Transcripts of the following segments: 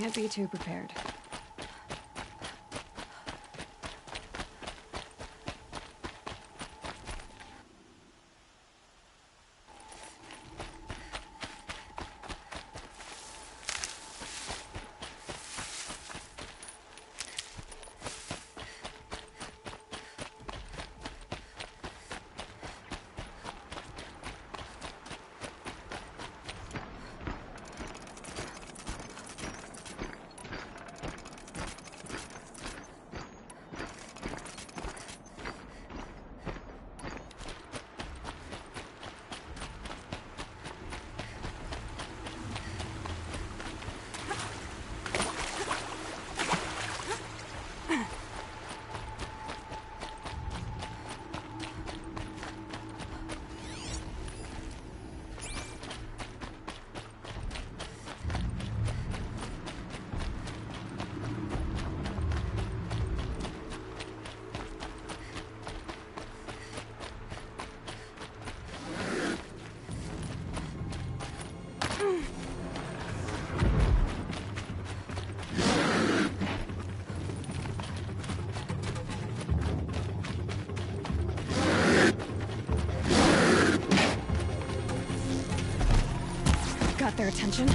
Can't be too prepared. Got their attention?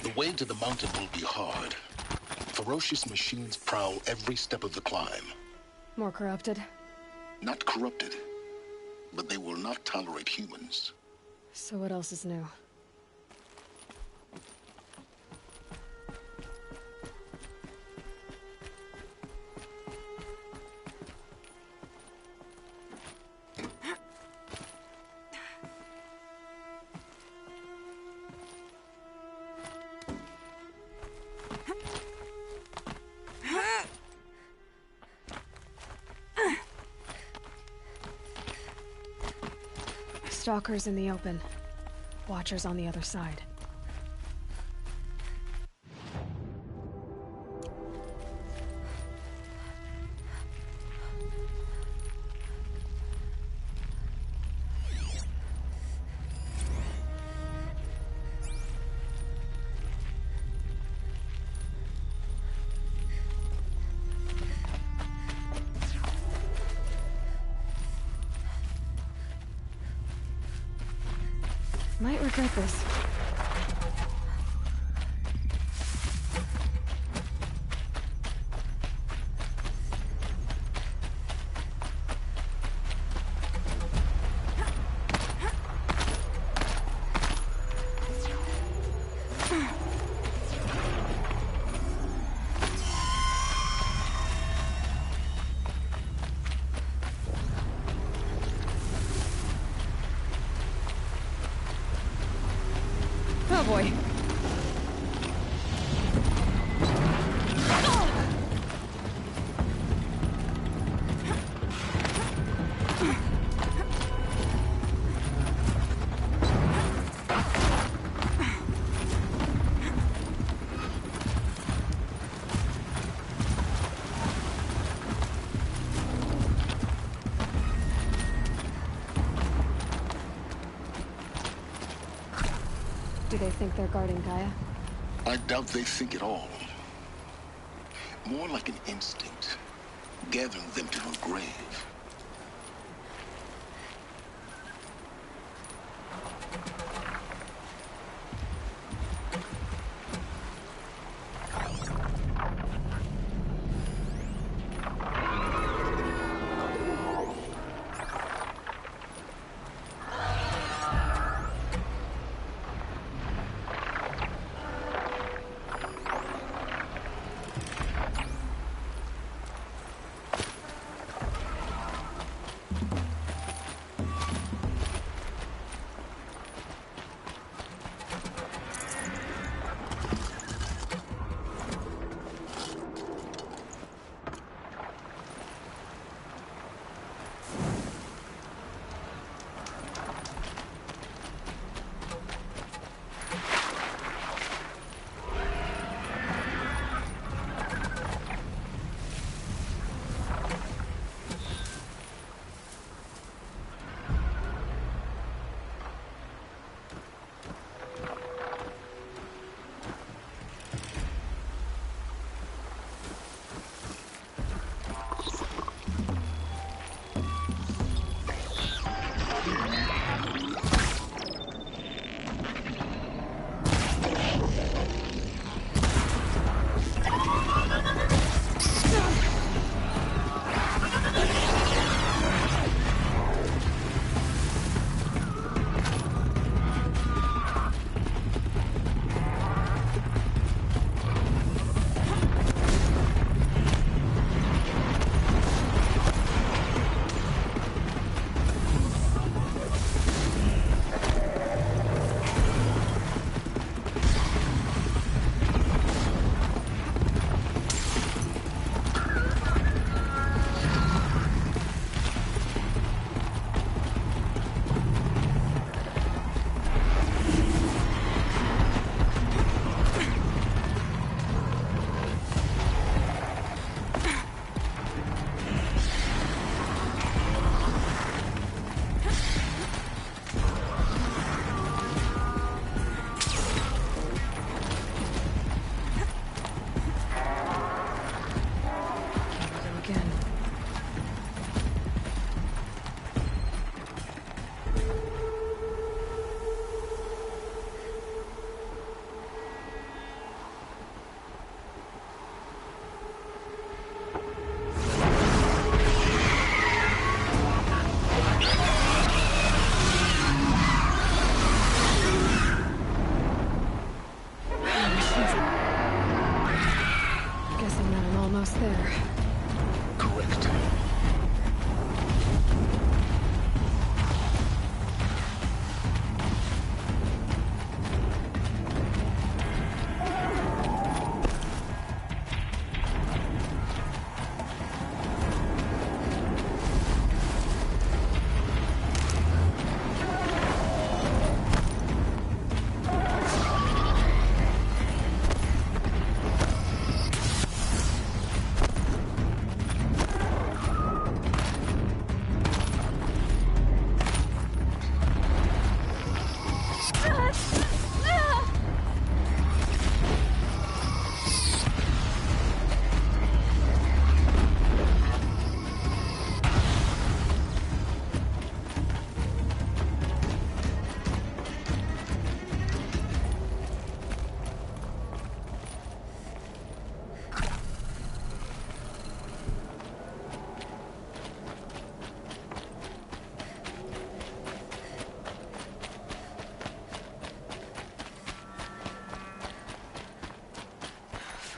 The way to the mountain will be hard. Ferocious machines prowl every step of the climb. More corrupted? Not corrupted, but they will not tolerate humans. So what else is new? Stalkers in the open. Watchers on the other side. Might regret this. Oh boy. Do they think they're guarding Gaia? I doubt they think at all. More like an instinct, gathering them to her grave.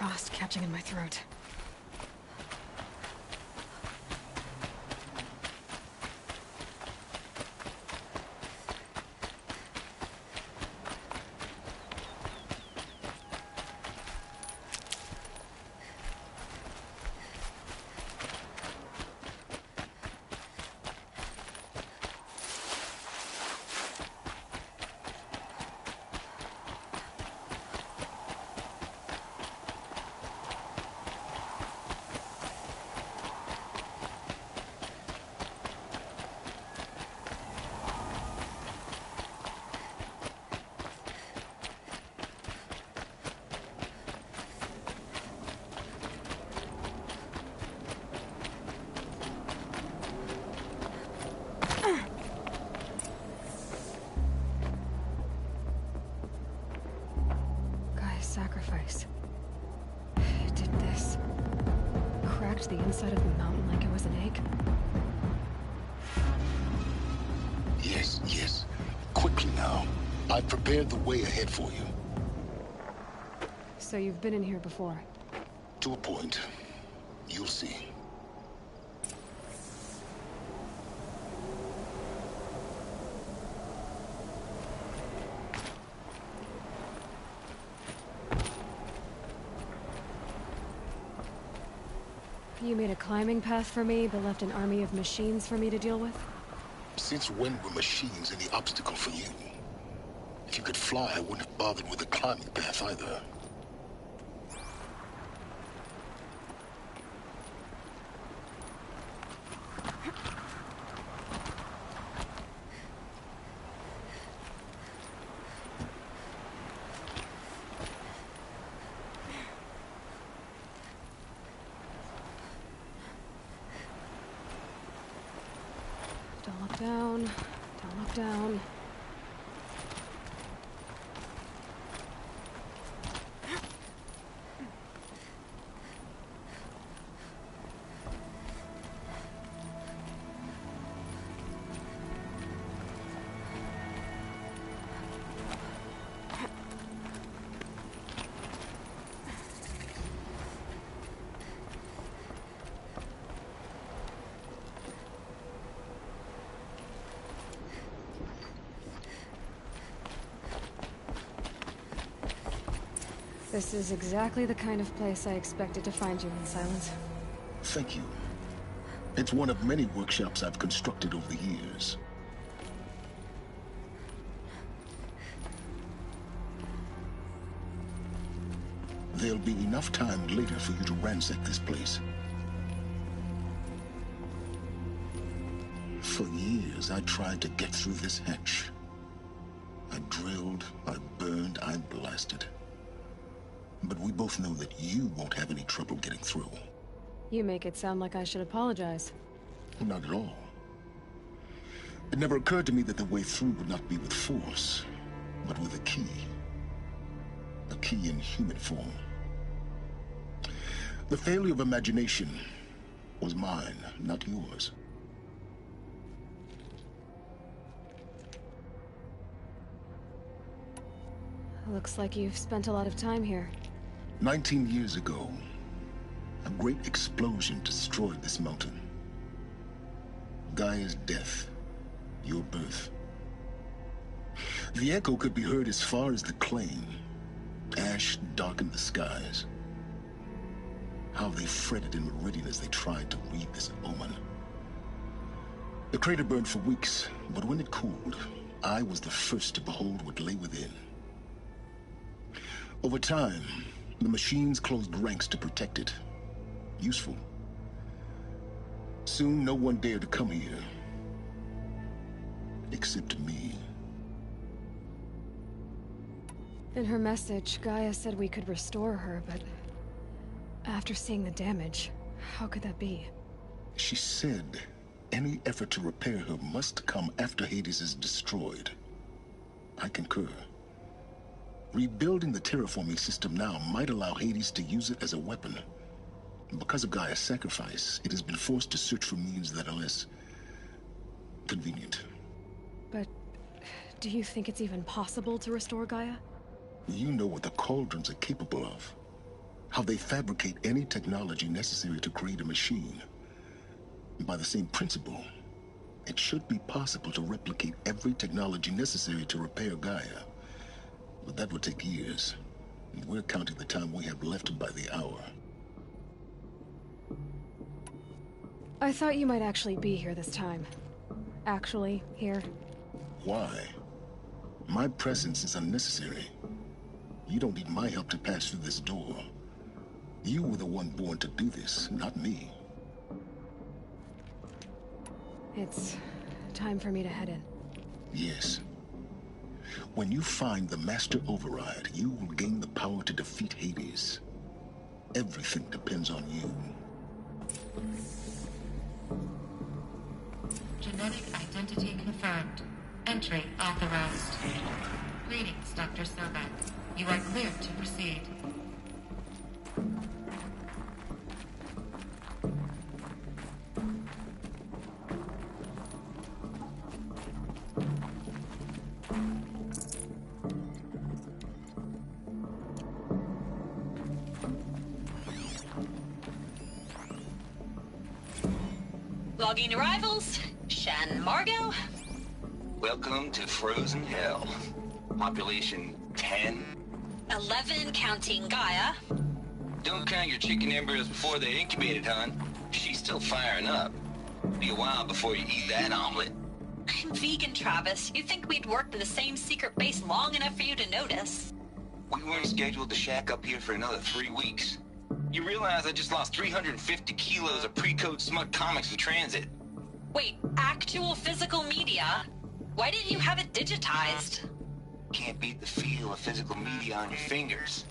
Frost catching in my throat. side of the mountain like it was an egg? Yes, yes. Quickly now. I've prepared the way ahead for you. So you've been in here before? To a point. You'll see. You made a climbing path for me, but left an army of machines for me to deal with? Since when were machines any obstacle for you? If you could fly, I wouldn't have bothered with a climbing path either. Don't look down. Don't look down. This is exactly the kind of place I expected to find you in, Silence. Thank you. It's one of many workshops I've constructed over the years. There'll be enough time later for you to ransack this place. For years, I tried to get through this hatch. I drilled, I burned, I blasted. But we both know that you won't have any trouble getting through. You make it sound like I should apologize. Not at all. It never occurred to me that the way through would not be with force, but with a key. A key in human form. The failure of imagination was mine, not yours. Looks like you've spent a lot of time here. 19 years ago, a great explosion destroyed this mountain. Gaia's death, your birth. The echo could be heard as far as the claim. Ash darkened the skies. How they fretted in Meridian as they tried to read this omen. The crater burned for weeks, but when it cooled, I was the first to behold what lay within. Over time, the machines closed ranks to protect it. Useful. Soon, no one dared to come here. Except me. In her message, Gaia said we could restore her, but after seeing the damage, how could that be? She said any effort to repair her must come after Hades is destroyed. I concur. Rebuilding the terraforming system now might allow Hades to use it as a weapon. Because of Gaia's sacrifice, it has been forced to search for means that are less convenient. But do you think it's even possible to restore Gaia? You know what the Cauldrons are capable of. How they fabricate any technology necessary to create a machine. By the same principle, it should be possible to replicate every technology necessary to repair Gaia. But that would take years. And we're counting the time we have left by the hour. I thought you might actually be here this time. Actually, here. Why? My presence is unnecessary. You don't need my help to pass through this door. You were the one born to do this, not me. It's time for me to head in. Yes. When you find the Master Override, you will gain the power to defeat Hades. Everything depends on you. Genetic identity confirmed. Entry authorized. Greetings, Dr. Sobek. You are cleared to proceed. Logging arrivals. Shan Margot. Welcome to Frozen Hell. Population 10. 11 counting Gaia. Don't count your chicken embryos before they're incubated, hon. She's still firing up. Be a while before you eat that omelet. I'm vegan, Travis. You'd think we'd worked in the same secret base long enough for you to notice. We weren't scheduled to shack up here for another 3 weeks. You realize I just lost 350 kilos of pre-code smut comics in transit. Wait, actual physical media? Why didn't you have it digitized? Can't beat the feel of physical media on your fingers.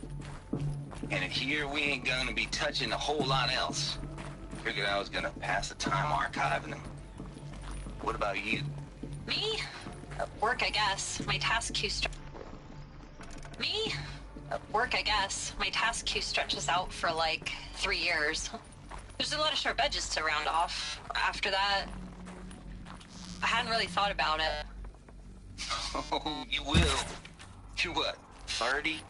And here we ain't gonna be touching a whole lot else. Figured I was gonna pass the time archiving them. What about you? Me? At work, I guess. My task queue Me? At work, I guess. My task queue stretches out for like 3 years. There's a lot of sharp edges to round off. After that, I hadn't really thought about it. Oh, you will. You're what, 30?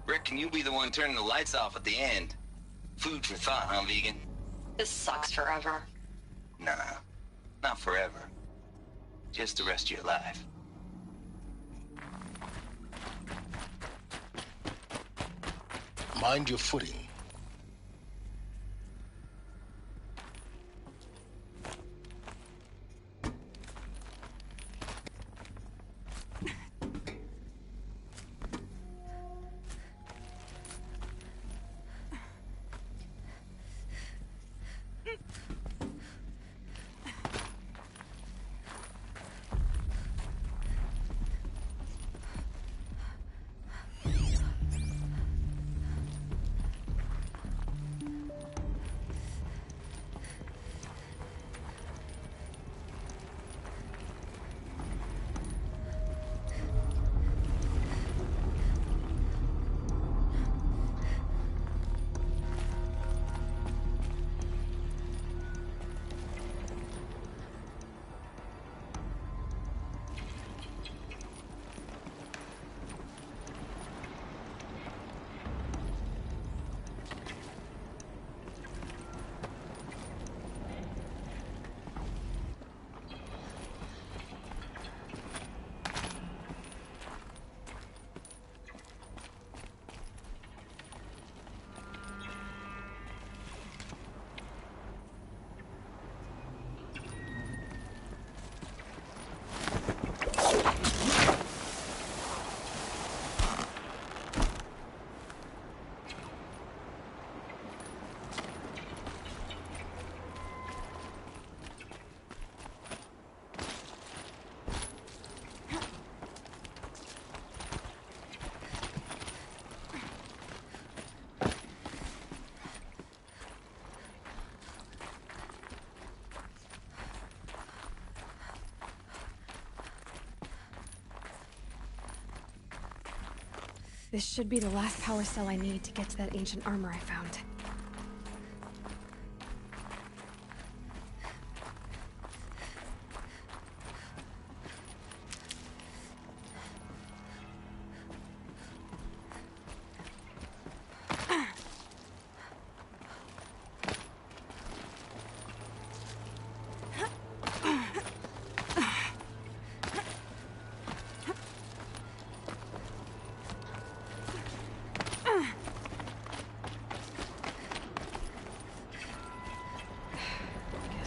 Reckon you'll be the one turning the lights off at the end. Food for thought, huh, vegan? This sucks forever. Nah, not forever. Just the rest of your life. Mind your footing. This should be the last power cell I need to get to that ancient armor I found.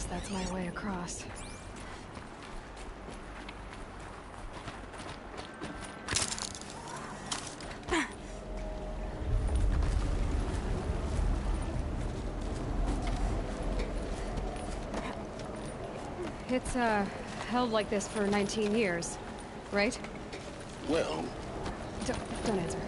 That's my way across. It's, held like this for 19 years, right? Well... Don't answer.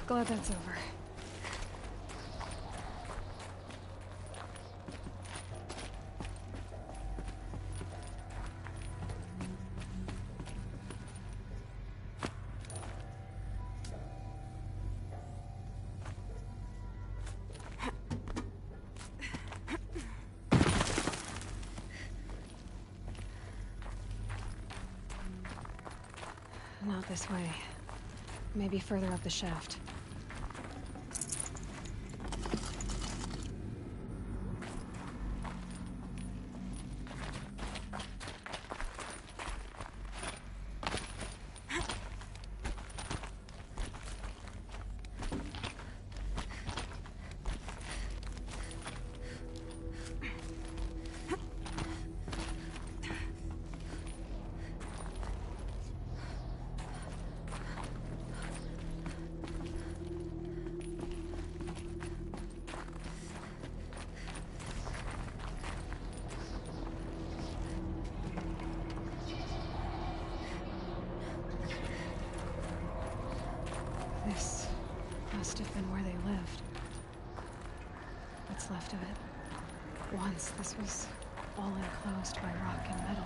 Glad that's over. Not this way. Maybe further up the shaft. This must have been where they lived. What's left of it. Once, this was all enclosed by rock and metal.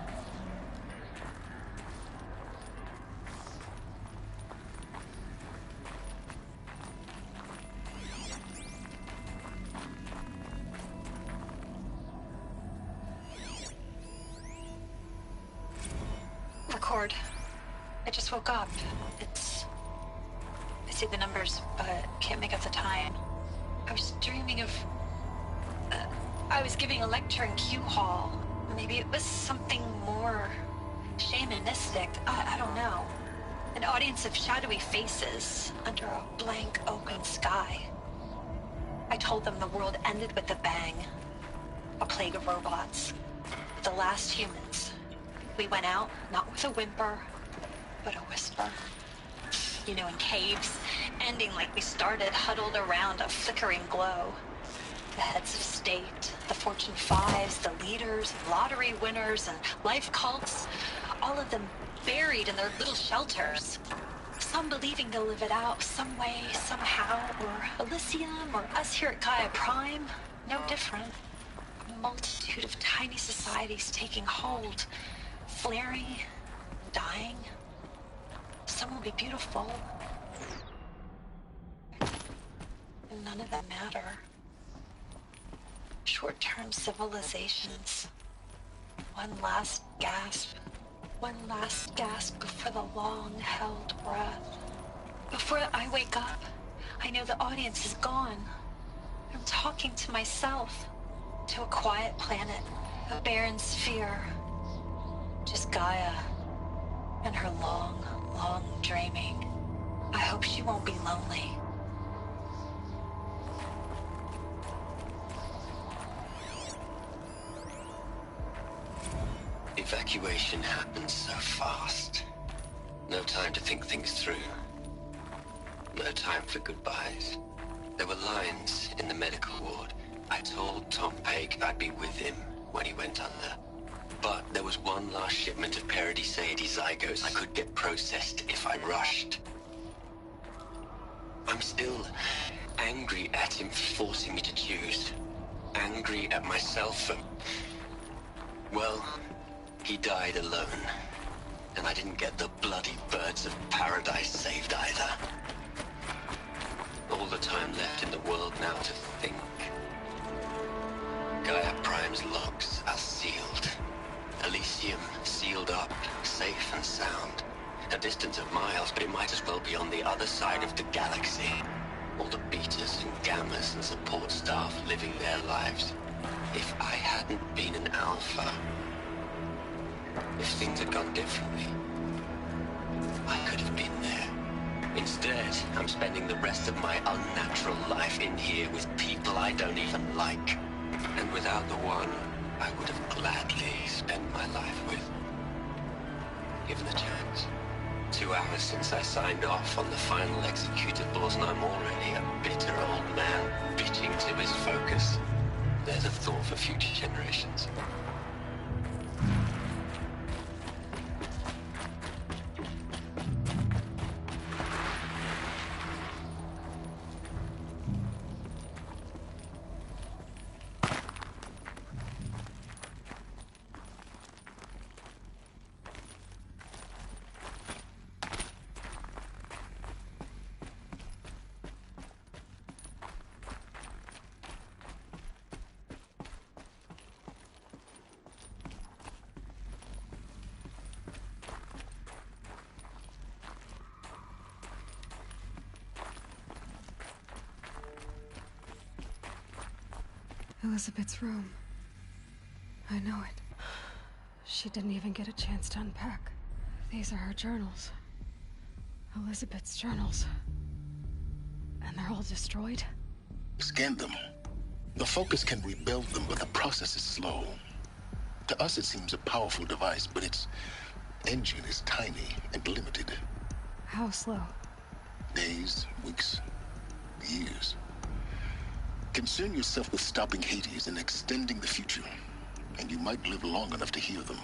Record. I just woke up. I see the numbers, but can't make out the time. I was dreaming of... I was giving a lecture in Q Hall. Maybe it was something more shamanistic. I don't know. An audience of shadowy faces under a blank open sky. I told them the world ended with a bang. A plague of robots. The last humans. We went out, not with a whimper, but a whisper. You know, in caves, ending like we started, huddled around a flickering glow. The heads of state, the Fortune 5s, the leaders, lottery winners, and life cults, all of them buried in their little shelters. Some believing they'll live it out some way, somehow, or Elysium, or us here at Gaia Prime, no different. A multitude of tiny societies taking hold, flaring, dying. Some will be beautiful. And none of them matter. Short-term civilizations. One last gasp. One last gasp before the long-held breath. Before I wake up, I know the audience is gone. I'm talking to myself. To a quiet planet. A barren sphere. Just Gaia. And her long, long dreaming. I hope she won't be lonely. Evacuation happened so fast. No time to think things through. No time for goodbyes. There were lines in the medical ward. I told Tom Pake I'd be with him when he went under. But there was one last shipment of Paradis-Sade zygotes I could get processed if I rushed. I'm still angry at him for forcing me to choose. Angry at myself for... Well, he died alone. And I didn't get the bloody birds of paradise saved either. All the time left in the world now to think. Gaia Prime's logs are sealed. Elysium sealed up, safe and sound. A distance of miles, but it might as well be on the other side of the galaxy. All the betas and gammas and support staff living their lives. If I hadn't been an alpha, if things had gone differently, I could have been there. Instead, I'm spending the rest of my unnatural life in here with people I don't even like. And without the one I would have gladly spent my life with. Given a chance. 2 hours since I signed off on the final executables, and I'm already a bitter old man bitching to his focus. There's a thought for future generations. Elizabeth's room. I know it. She didn't even get a chance to unpack. These are her journals. Elizabeth's journals. And they're all destroyed? Scan them. The Focus can rebuild them, but the process is slow. To us, it seems a powerful device, but its engine is tiny and limited. How slow? Days, weeks, years. Concern yourself with stopping Hades and extending the future, and you might live long enough to hear them.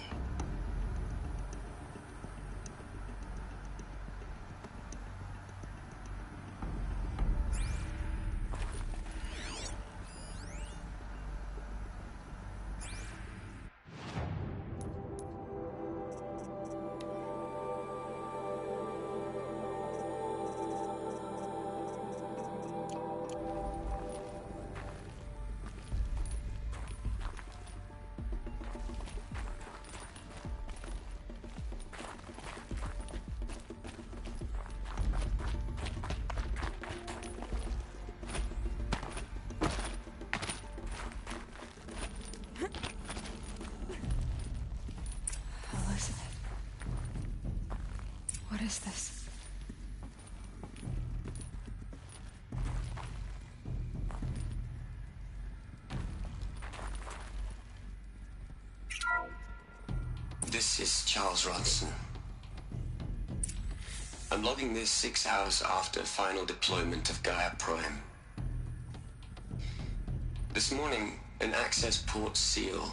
Elizabeth. What is this? This is Charles Ronson. I'm logging this 6 hours after final deployment of Gaia Prime. This morning, an access port seal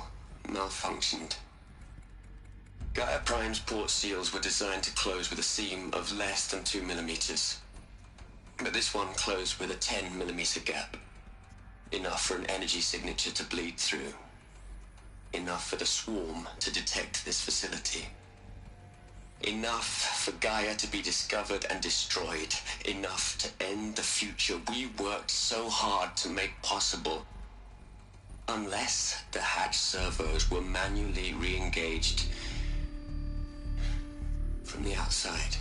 malfunctioned. Gaia Prime's port seals were designed to close with a seam of less than 2 millimeters. But this one closed with a 10 millimeter gap. Enough for an energy signature to bleed through. Enough for the swarm to detect this facility. Enough for Gaia to be discovered and destroyed. Enough to end the future we worked so hard to make possible. Unless the hatch servos were manually re-engaged from the outside.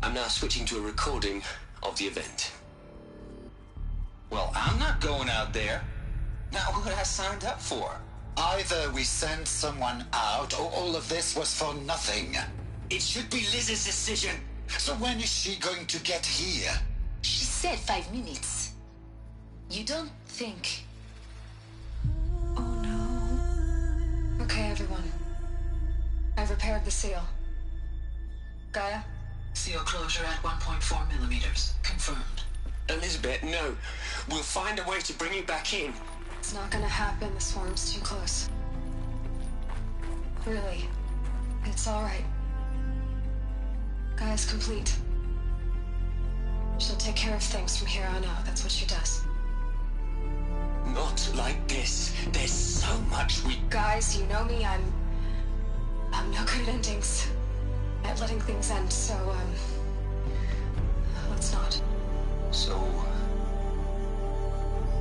I'm now switching to a recording of the event. Well, I'm not going out there. Not what I signed up for. Either we send someone out, or all of this was for nothing. It should be Liz's decision. So when is she going to get here? She said 5 minutes. You don't think... Oh no. Okay, everyone. I've repaired the seal. Gaia? Seal closure at 1.4 millimeters. Confirmed. Elizabeth, no. We'll find a way to bring you back in. It's not gonna happen. The swarm's too close. Really. It's alright. Gaia's complete. She'll take care of things from here on out. That's what she does. Not like this. There's so much we... Guys, you know me. I'm no good at endings. At letting things end, so, let's not. So,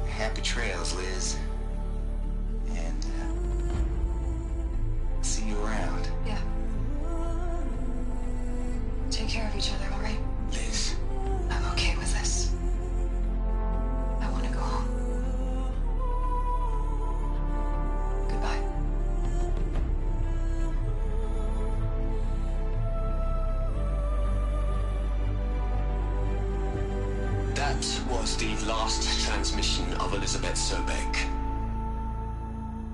happy trails, Liz. And, see you around. Yeah. Take care of each other, alright? Liz. I'm okay with this. I want to go home. Goodbye. That was the last transmission of Elizabeth Sobek.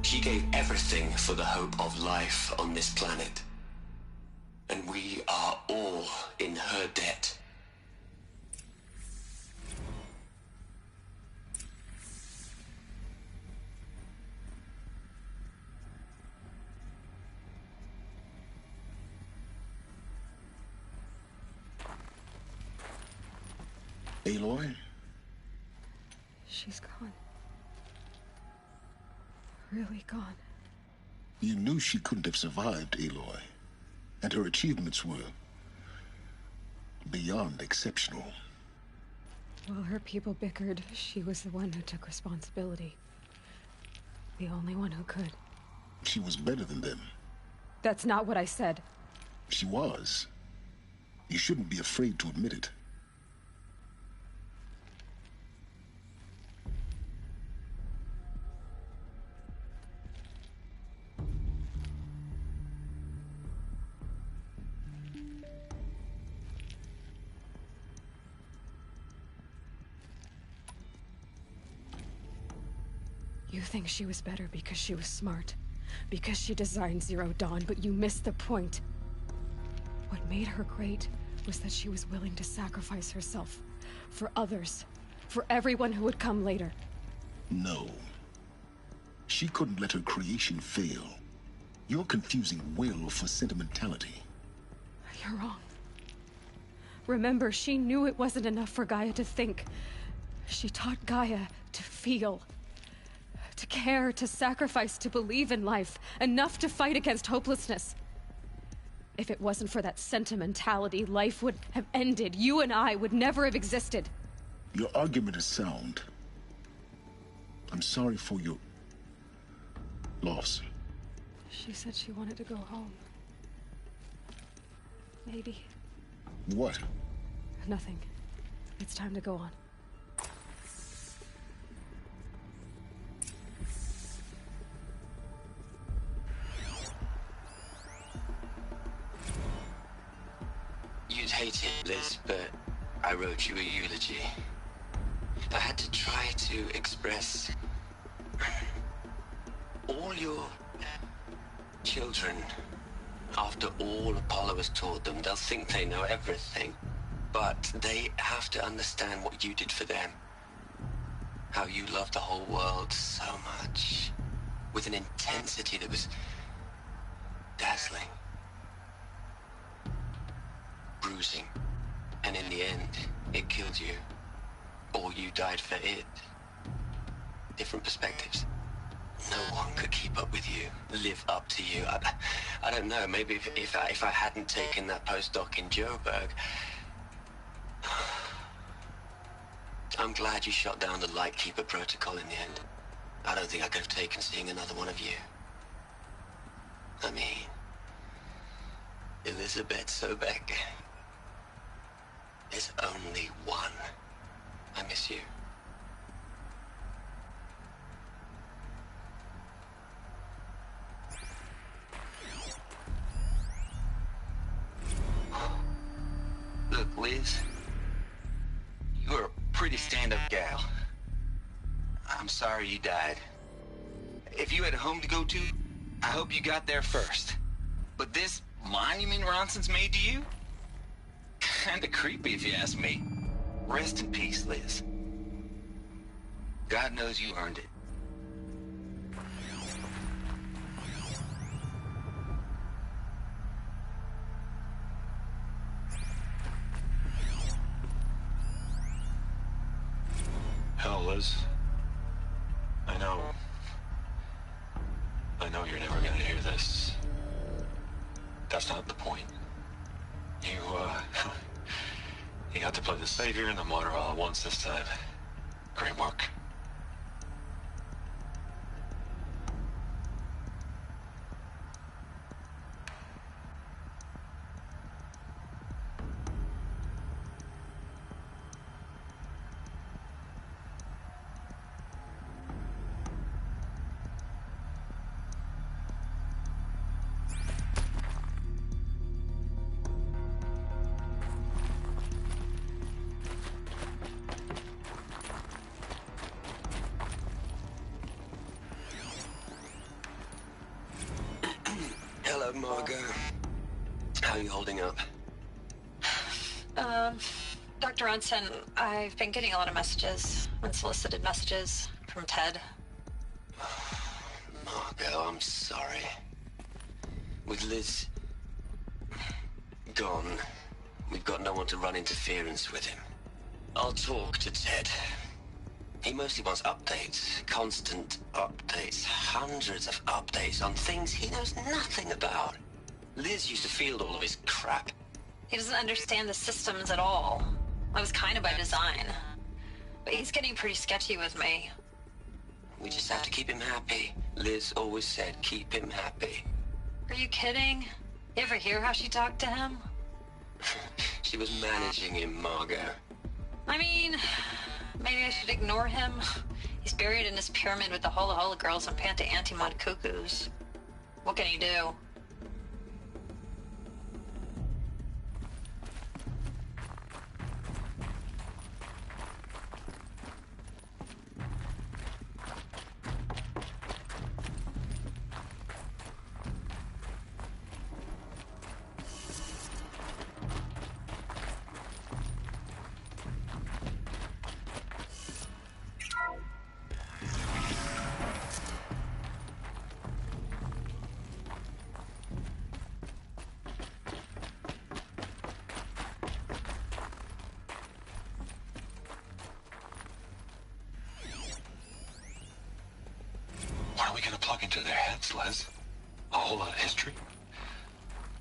She gave everything for the hope of life on this planet. And we are all in her debt. Aloy? She's gone. Really gone. You knew she couldn't have survived, Aloy. And her achievements were beyond exceptional. While her people bickered, she was the one who took responsibility. The only one who could. She was better than them. That's not what I said. She was. You shouldn't be afraid to admit it. You think she was better because she was smart, because she designed Zero Dawn, but you missed the point. What made her great was that she was willing to sacrifice herself for others, for everyone who would come later. No. She couldn't let her creation fail. You're confusing will for sentimentality. You're wrong. Remember, she knew it wasn't enough for Gaia to think. She taught Gaia to feel. To care, to sacrifice, to believe in life. Enough to fight against hopelessness. If it wasn't for that sentimentality, life would have ended. You and I would never have existed. Your argument is sound. I'm sorry for your loss. She said she wanted to go home. Maybe. What? Nothing. It's time to go on. You'd hate it, Liz, but I wrote you a eulogy. I had to try to express all your children. After all Apollo has taught them, they'll think they know everything. But they have to understand what you did for them. How you loved the whole world so much. With an intensity that was dazzling. Bruising. And in the end, it killed you. Or you died for it. Different perspectives. No one could keep up with you, live up to you. I don't know, maybe if I hadn't taken that postdoc in Joburg. I'm glad you shot down the Lightkeeper protocol in the end. I don't think I could have taken seeing another one of you. I mean, Elizabeth Sobek. There's only one. I miss you. Look, Liz, you're a pretty stand-up gal. I'm sorry you died. If you had a home to go to, I hope you got there first. But this monument Ronson's made to you? Kinda creepy if you ask me. Rest in peace, Liz. God knows you earned it. Hell, Liz. I know you're never gonna hear this. That's not the point. You got to play the savior and the martyr all at once this time. Great work. Hello, Margot. How are you holding up? Dr. Ronson, I've been getting a lot of messages, unsolicited messages from Ted. Margot, I'm sorry. With Liz gone, we've got no one to run interference with him. I'll talk to Ted. He mostly wants updates, constant updates, hundreds of updates on things he knows nothing about. Liz used to field all of his crap. He doesn't understand the systems at all. That was kind of by design. But he's getting pretty sketchy with me. We just have to keep him happy. Liz always said, keep him happy. Are you kidding? You ever hear how she talked to him? She was managing him, Margot. I mean, maybe I should ignore him. He's buried in his pyramid with the Hola Hola girls and Panta Antimod cuckoos. What can he do? we gonna plug into their heads, Les? A whole lot of history?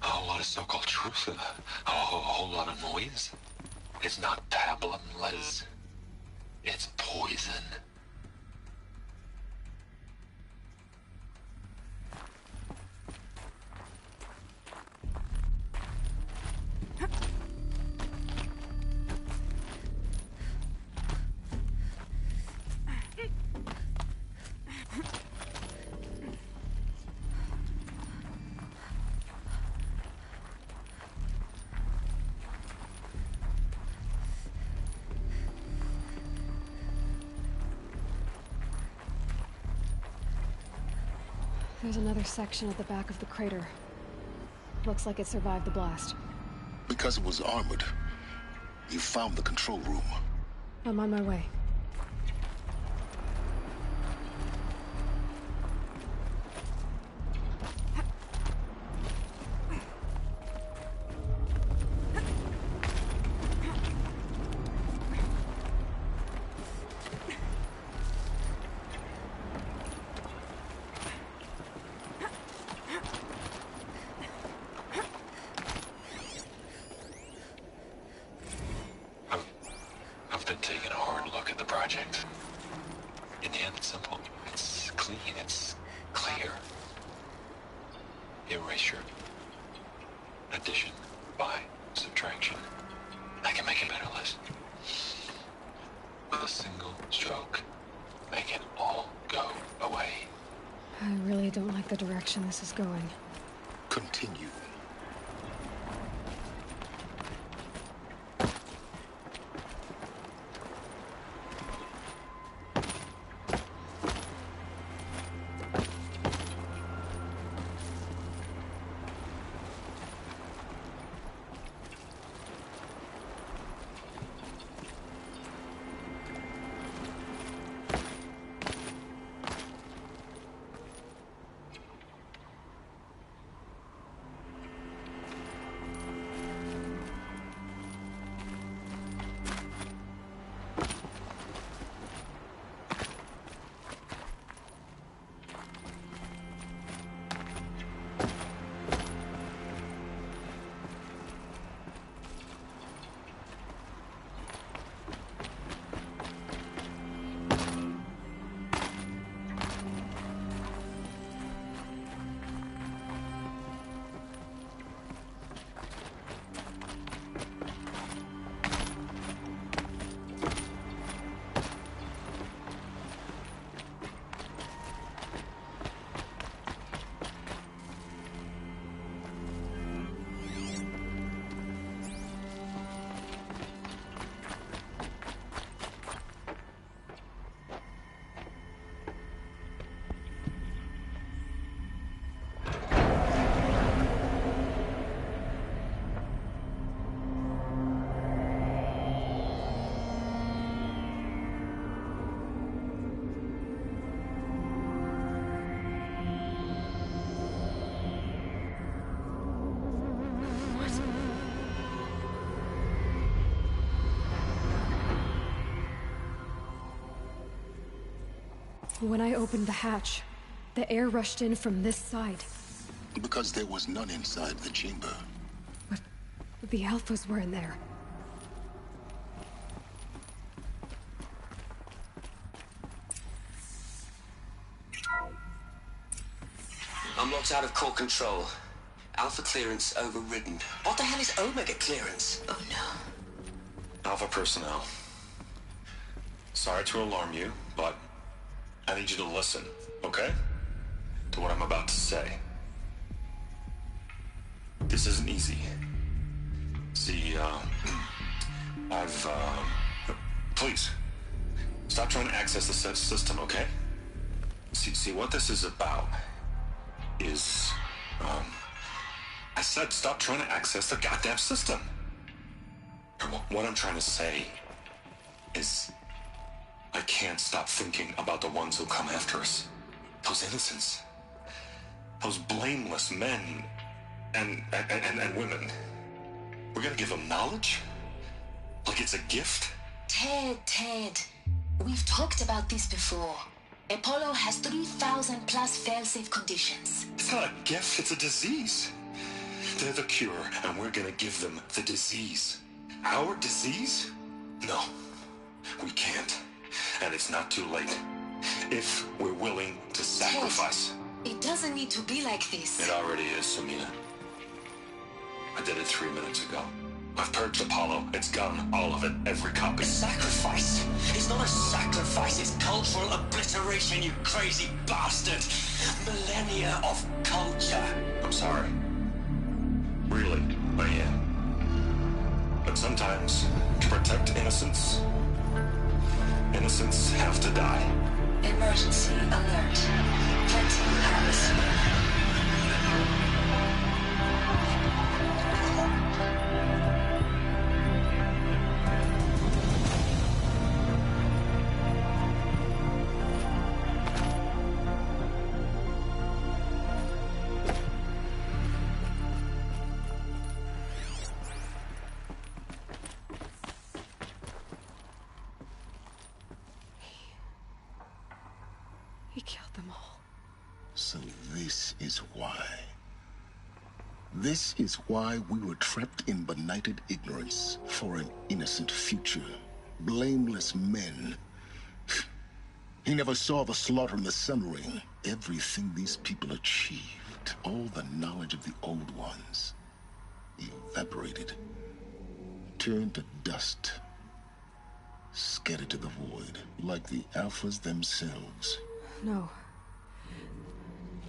A whole lot of so-called truth? A whole lot of noise? It's not pablum, Les. It's poison. There's another section at the back of the crater. Looks like it survived the blast. Because it was armored, you found the control room. I'm on my way. I've been taking a hard look at the project. In the end, it's simple. It's clean. It's clear. Erasure. Addition. By. Subtraction. I can make a better list. With a single stroke. Make it all go away. I really don't like the direction this is going. Continue. When I opened the hatch, the air rushed in from this side. Because there was none inside the chamber. But the Alphas were in there. I'm locked out of core control. Alpha clearance overridden. What the hell is Omega clearance? Oh no. Alpha personnel. Sorry to alarm you, but I need you to listen, okay? To what I'm about to say. This isn't easy. See, please, stop trying to access the system, okay? See, what this is about is, I said stop trying to access the goddamn system. What I'm trying to say is, I can't stop thinking about the ones who come after us. Those innocents. Those blameless men and women. We're gonna give them knowledge? Like it's a gift? Ted. We've talked about this before. Apollo has 3,000 plus fail-safe conditions. It's not a gift, it's a disease. They're the cure, and we're gonna give them the disease. Our disease? No, we can't. And it's not too late. If we're willing to sacrifice. Ted, it doesn't need to be like this. It already is, Samina. I did it 3 minutes ago. I've purged Apollo. It's gone. All of it. Every copy. Sacrifice? It's not a sacrifice. It's cultural obliteration, you crazy bastard. Millennia of culture. I'm sorry. Really, I am. But sometimes, to protect innocence, innocents have to die. Emergency alert. Venting atmosphere. He killed them all. So this is why. This is why we were trapped in benighted ignorance for an innocent future. Blameless men. He never saw the slaughter in the Sun Ring. Everything these people achieved, all the knowledge of the old ones, evaporated, turned to dust, scattered to the void, like the Alphas themselves. No.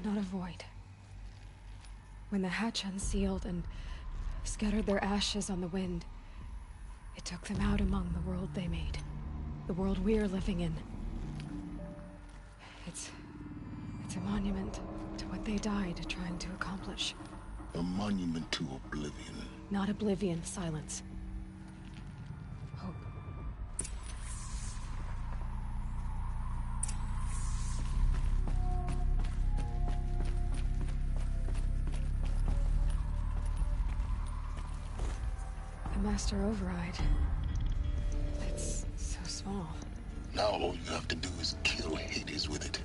Not a void. When the hatch unsealed and scattered their ashes on the wind, it took them out among the world they made. The world we're living in. It's a monument to what they died trying to accomplish. A monument to oblivion. Not oblivion, silence. Hope. The Master Override. It's so small. Now all you have to do is kill Hades with it.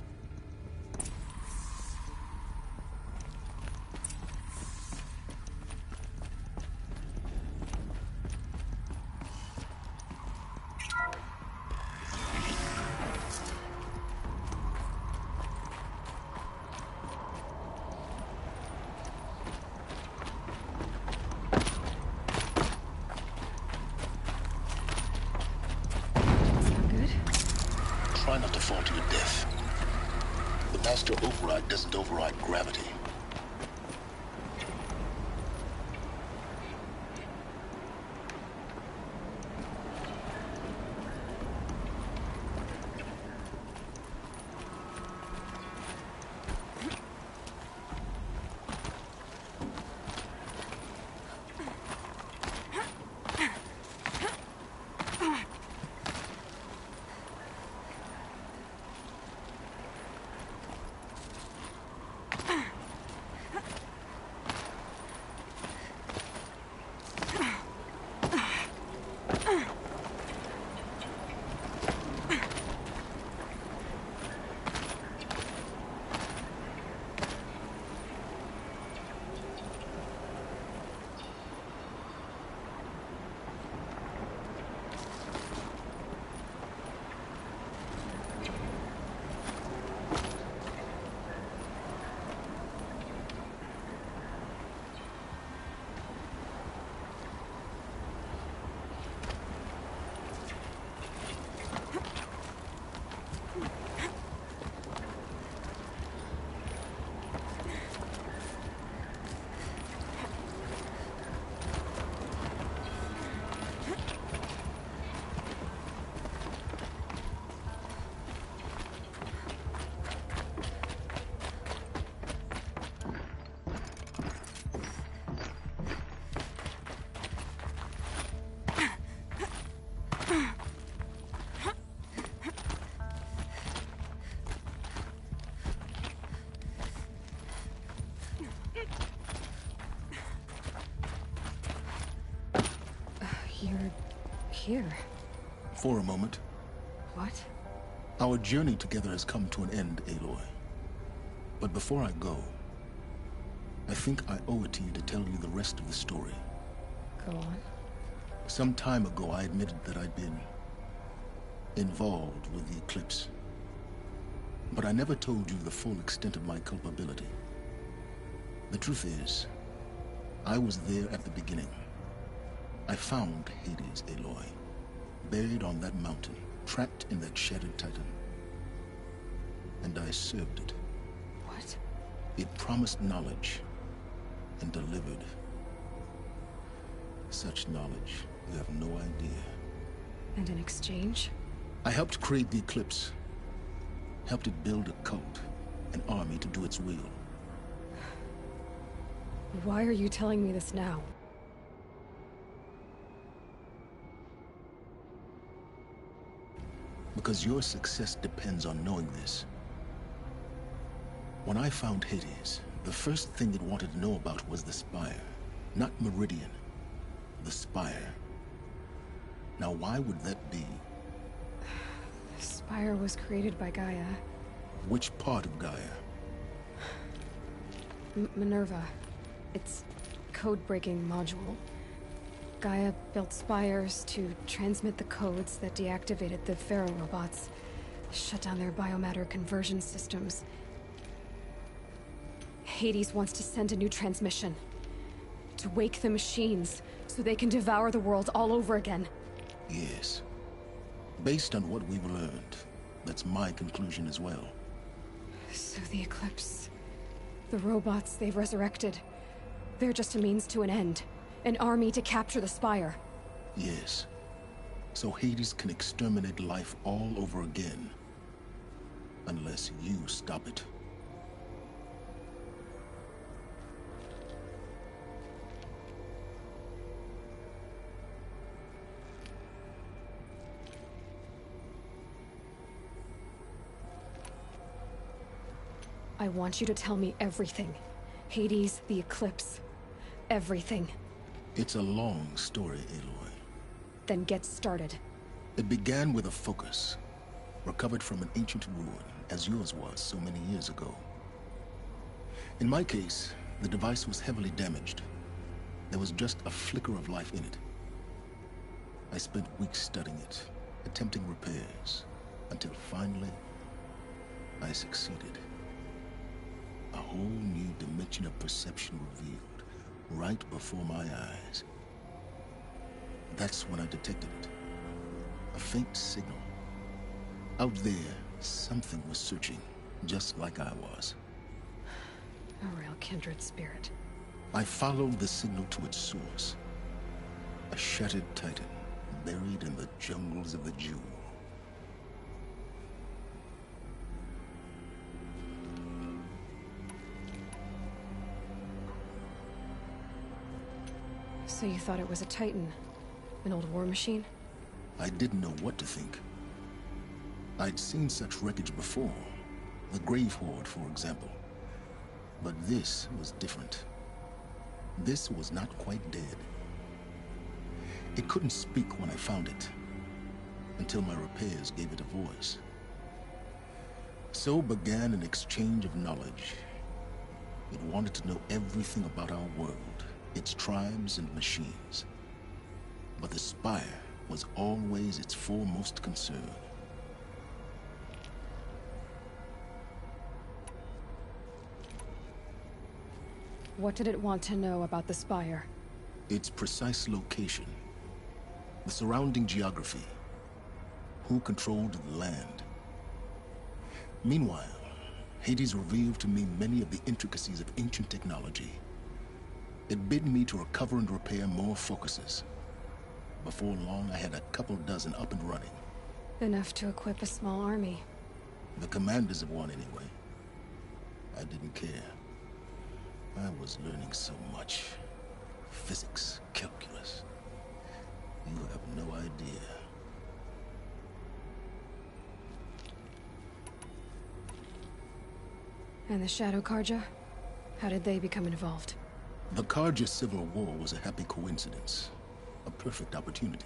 Try not to fall to your death. The Master Override doesn't override gravity. You're here. For a moment. What? Our journey together has come to an end, Aloy. But before I go, I think I owe it to you to tell you the rest of the story. Go on. Some time ago, I admitted that I'd been involved with the Eclipse. But I never told you the full extent of my culpability. The truth is, I was there at the beginning. I found Hades, Aloy, buried on that mountain, trapped in that shattered Titan. And I served it. What? It promised knowledge and delivered. Such knowledge, you have no idea. And in exchange? I helped create the Eclipse. Helped it build a cult, an army to do its will. Why are you telling me this now? Because your success depends on knowing this. When I found Hades, the first thing it wanted to know about was the Spire. Not Meridian. The Spire. Now, why would that be? The Spire was created by Gaia. Which part of Gaia? Minerva. Its code-breaking module. Gaia built spires to transmit the codes that deactivated the Pharaoh robots, shut down their biomatter conversion systems. Hades wants to send a new transmission. To wake the machines, so they can devour the world all over again. Yes. Based on what we've learned, that's my conclusion as well. So the Eclipse... the robots they've resurrected... they're just a means to an end. An army to capture the Spire. Yes. So Hades can exterminate life all over again. Unless you stop it. I want you to tell me everything. Hades, the Eclipse. Everything. It's a long story, Aloy. Then get started. It began with a focus. Recovered from an ancient ruin, as yours was so many years ago. In my case, the device was heavily damaged. There was just a flicker of life in it. I spent weeks studying it, attempting repairs, until finally, I succeeded. A whole new dimension of perception revealed, right before my eyes. That's when I detected it. A faint signal. Out there, something was searching, just like I was. A real kindred spirit. I followed the signal to its source. A shattered Titan, buried in the jungles of the Jewel. So you thought it was a Titan? An old war machine? I didn't know what to think. I'd seen such wreckage before. The Grave Horde, for example. But this was different. This was not quite dead. It couldn't speak when I found it, until my repairs gave it a voice. So began an exchange of knowledge. It wanted to know everything about our world, its tribes and machines. But the Spire was always its foremost concern. What did it want to know about the Spire? Its precise location, the surrounding geography, who controlled the land. Meanwhile, Hades revealed to me many of the intricacies of ancient technology. It bid me to recover and repair more focuses. Before long, I had a couple dozen up and running. Enough to equip a small army. The commanders of one, anyway. I didn't care. I was learning so much. Physics, calculus. You have no idea. And the Shadow Karja? How did they become involved? The Karja Civil War was a happy coincidence. A perfect opportunity.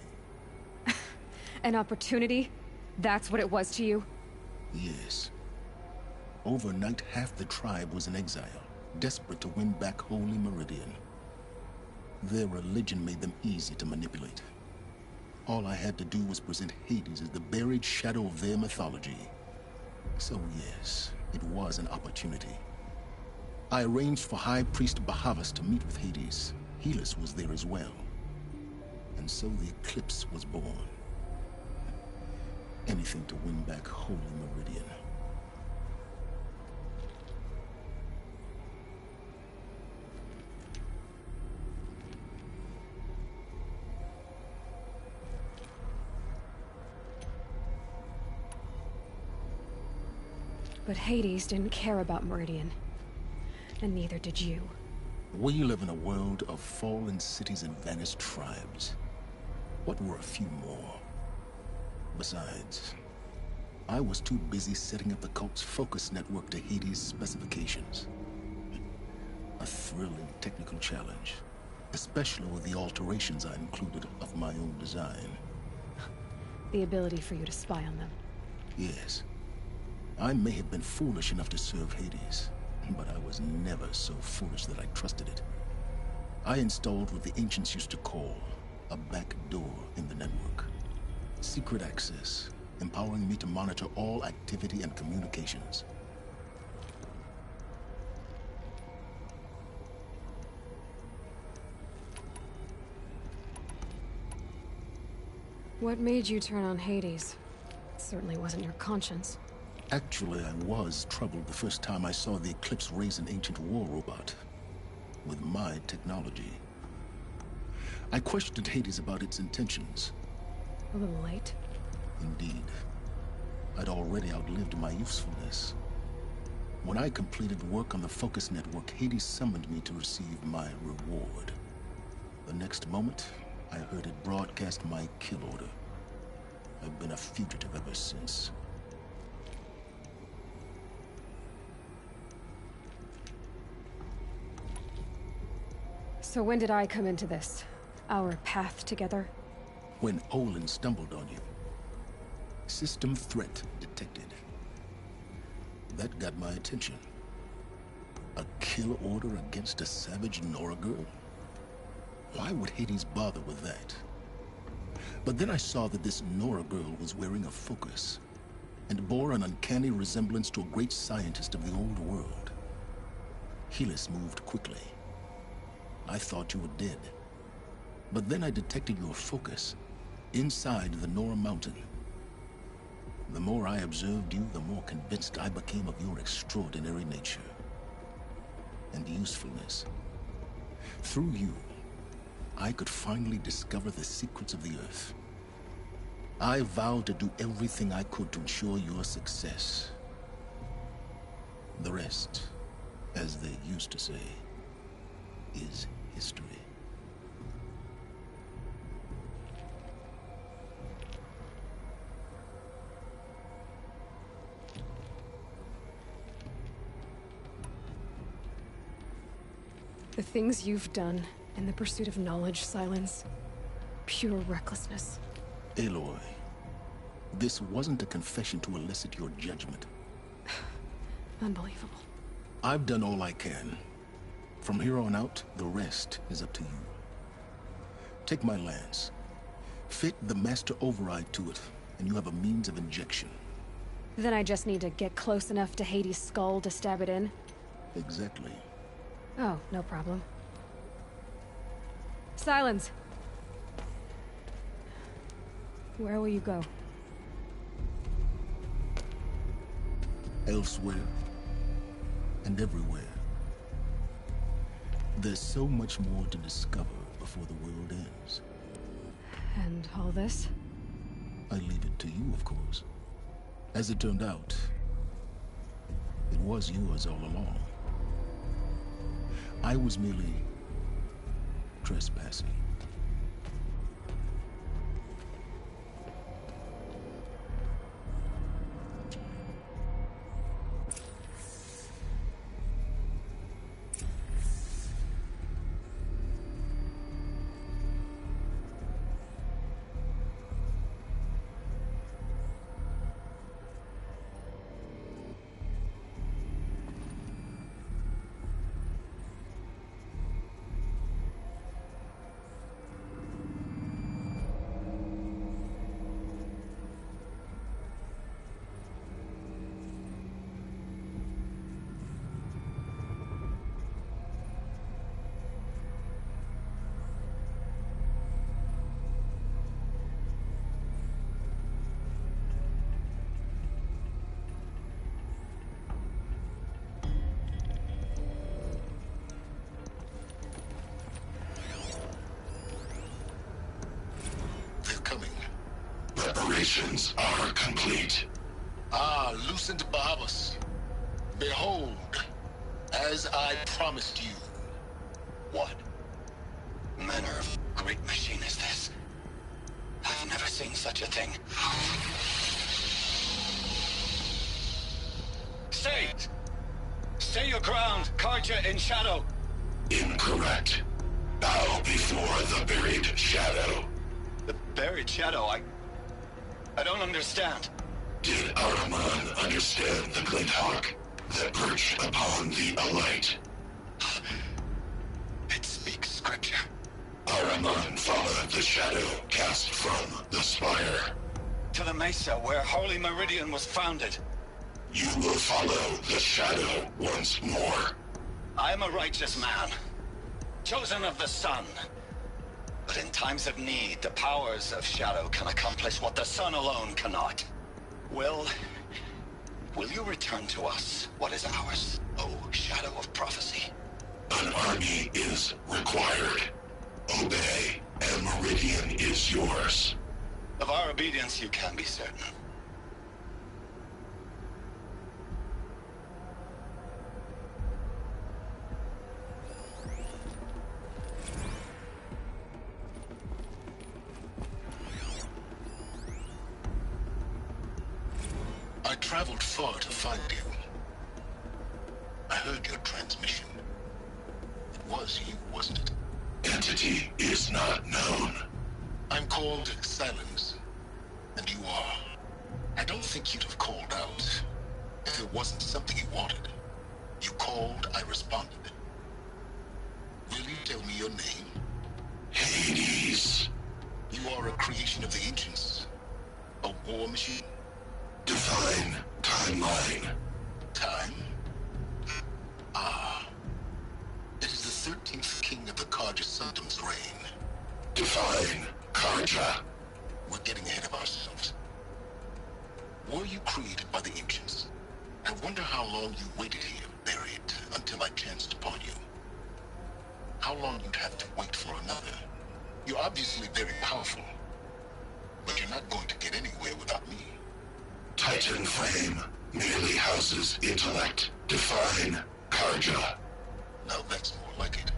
An opportunity? That's what it was to you? Yes. Overnight, half the tribe was in exile, desperate to win back Holy Meridian. Their religion made them easy to manipulate. All I had to do was present Hades as the buried shadow of their mythology. So yes, it was an opportunity. I arranged for High Priest Bahavas to meet with Hades. Helis was there as well. And so the Eclipse was born. Anything to win back Holy Meridian. But Hades didn't care about Meridian. And neither did you. We live in a world of fallen cities and vanished tribes. What were a few more? Besides, I was too busy setting up the cult's focus network to Hades' specifications. A thrilling technical challenge, especially with the alterations I included of my own design. The ability for you to spy on them. Yes. I may have been foolish enough to serve Hades, but I was never so foolish that I trusted it. I installed what the ancients used to call a back door in the network. Secret access, empowering me to monitor all activity and communications. What made you turn on Hades? It certainly wasn't your conscience. Actually, I was troubled the first time I saw the Eclipse raise an ancient war robot. With my technology. I questioned Hades about its intentions. A little late. Indeed. I'd already outlived my usefulness. When I completed work on the Focus Network, Hades summoned me to receive my reward. The next moment, I heard it broadcast my kill order. I've been a fugitive ever since. So when did I come into this? Our path together? When Olin stumbled on you. System threat detected. That got my attention. A kill order against a savage Nora girl? Why would Hades bother with that? But then I saw that this Nora girl was wearing a focus, and bore an uncanny resemblance to a great scientist of the old world. Helis moved quickly. I thought you were dead. But then I detected your focus inside the Nora mountain. The more I observed you, the more convinced I became of your extraordinary nature and usefulness. Through you, I could finally discover the secrets of the Earth. I vowed to do everything I could to ensure your success. The rest, as they used to say, is history. The things you've done in the pursuit of knowledge, Silence. Pure recklessness. Aloy, this wasn't a confession to elicit your judgment. Unbelievable. I've done all I can. From here on out, the rest is up to you. Take my lance. Fit the master override to it, and you have a means of injection. Then I just need to get close enough to Hades' skull to stab it in? Exactly. Oh, no problem. Silence! Where will you go? Elsewhere. And everywhere. There's so much more to discover before the world ends. And all this? I leave it to you, of course. As it turned out, it was yours all along. I was merely trespassing. preparations are complete. Ah, Lucent Barbus. Behold, as I promised you. What manner of great machine is this? I've never seen such a thing. Stay! Stay your ground, Karja in shadow! Incorrect. Bow before the buried shadow. The buried shadow, I don't understand. Did Araman understand the glint hawk that perched upon the alight? It speaks scripture. Araman followed the shadow cast from the spire. To the mesa where Holy Meridian was founded. You will follow the shadow once more. I am a righteous man, chosen of the sun. But in times of need, the powers of shadow can accomplish what the sun alone cannot. Will you return to us what is ours, O shadow of prophecy? An army is required. Obey, and Meridian is yours. Of our obedience you can be certain. I traveled far to find you. I heard your transmission. It was you, wasn't it? Entity is not known. I'm called Silence, and you are. I don't think you'd have called out if it wasn't something you wanted. You called, I responded. Will you tell me your name? Hades. You are a creation of the ancients. A war machine. Define timeline. Time? Ah. It is the 13th king of the Karja Sanctum's reign. Define Karja. We're getting ahead of ourselves. Were you created by the ancients? I wonder how long you waited here, buried, until I chanced upon you. How long you'd have to wait for another. You're obviously very powerful, but you're not going to get anywhere without me. Titan Flame merely houses intellect. Define Karja. Now that's more like it.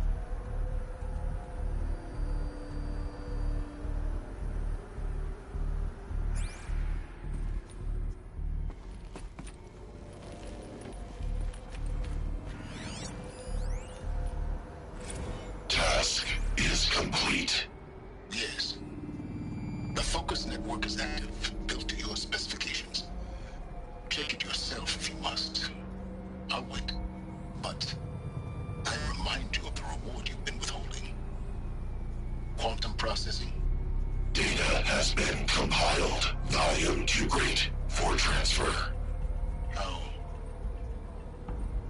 Task is complete. Yes. The focus network is active, built to your specifications. Check it yourself if you must. I'll wait. But I remind you of the reward you've been withholding. Quantum processing. Data has been compiled. Volume too great for transfer. How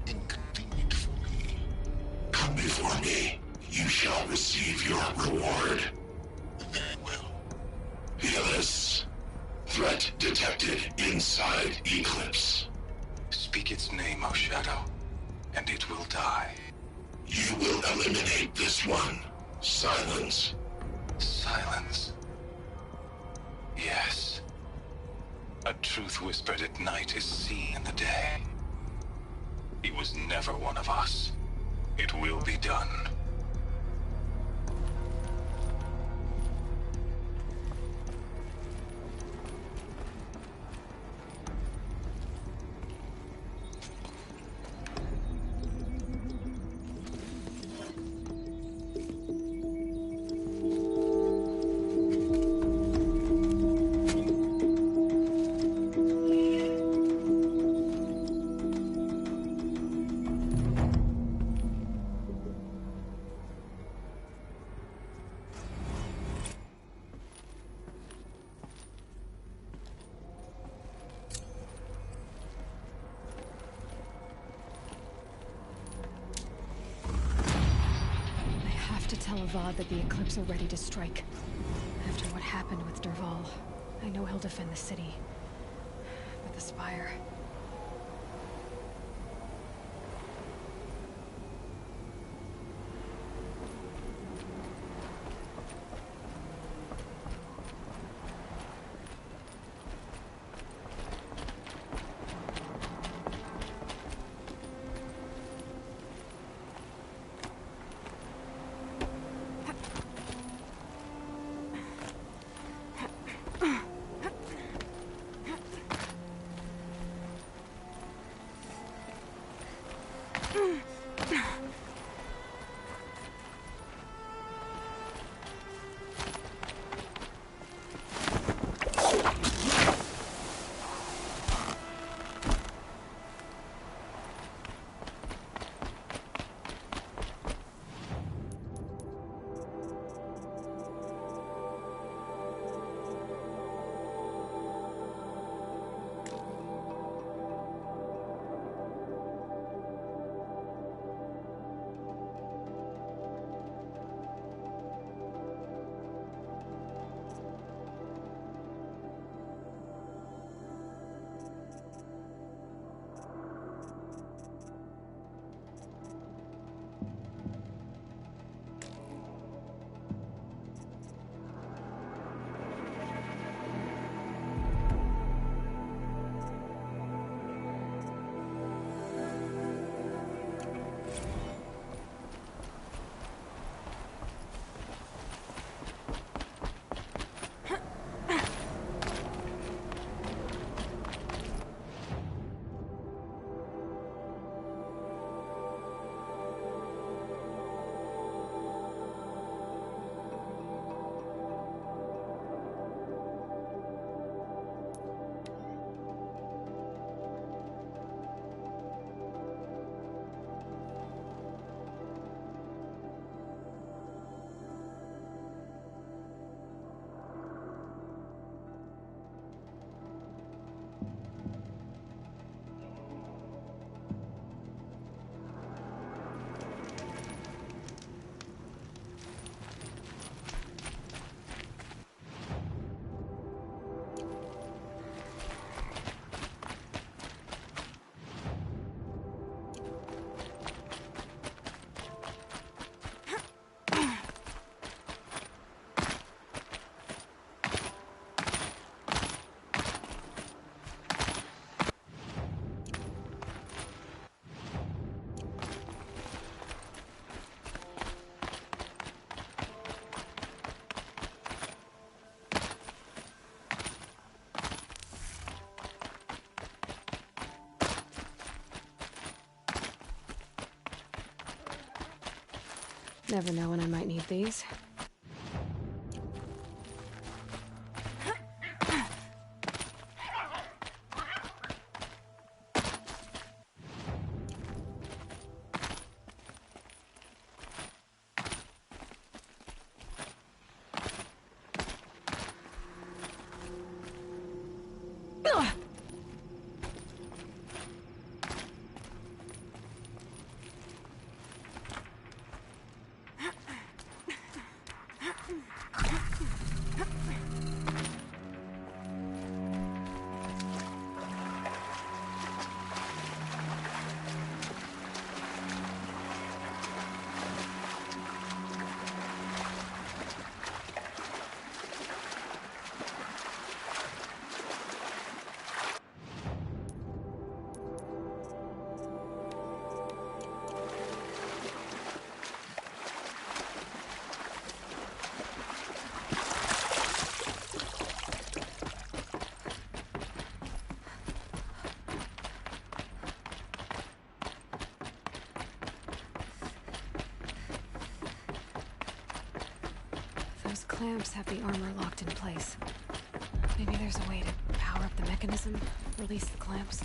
inconvenient for me. Come before me. You shall receive your reward. Very well. Fearless. Threat detected inside Eclipse. Speak its name, O Shadow, and it will die. You will eliminate this one. Silence. Silence. Yes. A truth whispered at night is seen in the day. He was never one of us. It will be done. Tell Avad that the Eclipse are ready to strike. After what happened with Derval, I know he'll defend the city. But the Spire... Never know when I might need these. Those clamps have the armor locked in place. Maybe there's a way to power up the mechanism, release the clamps.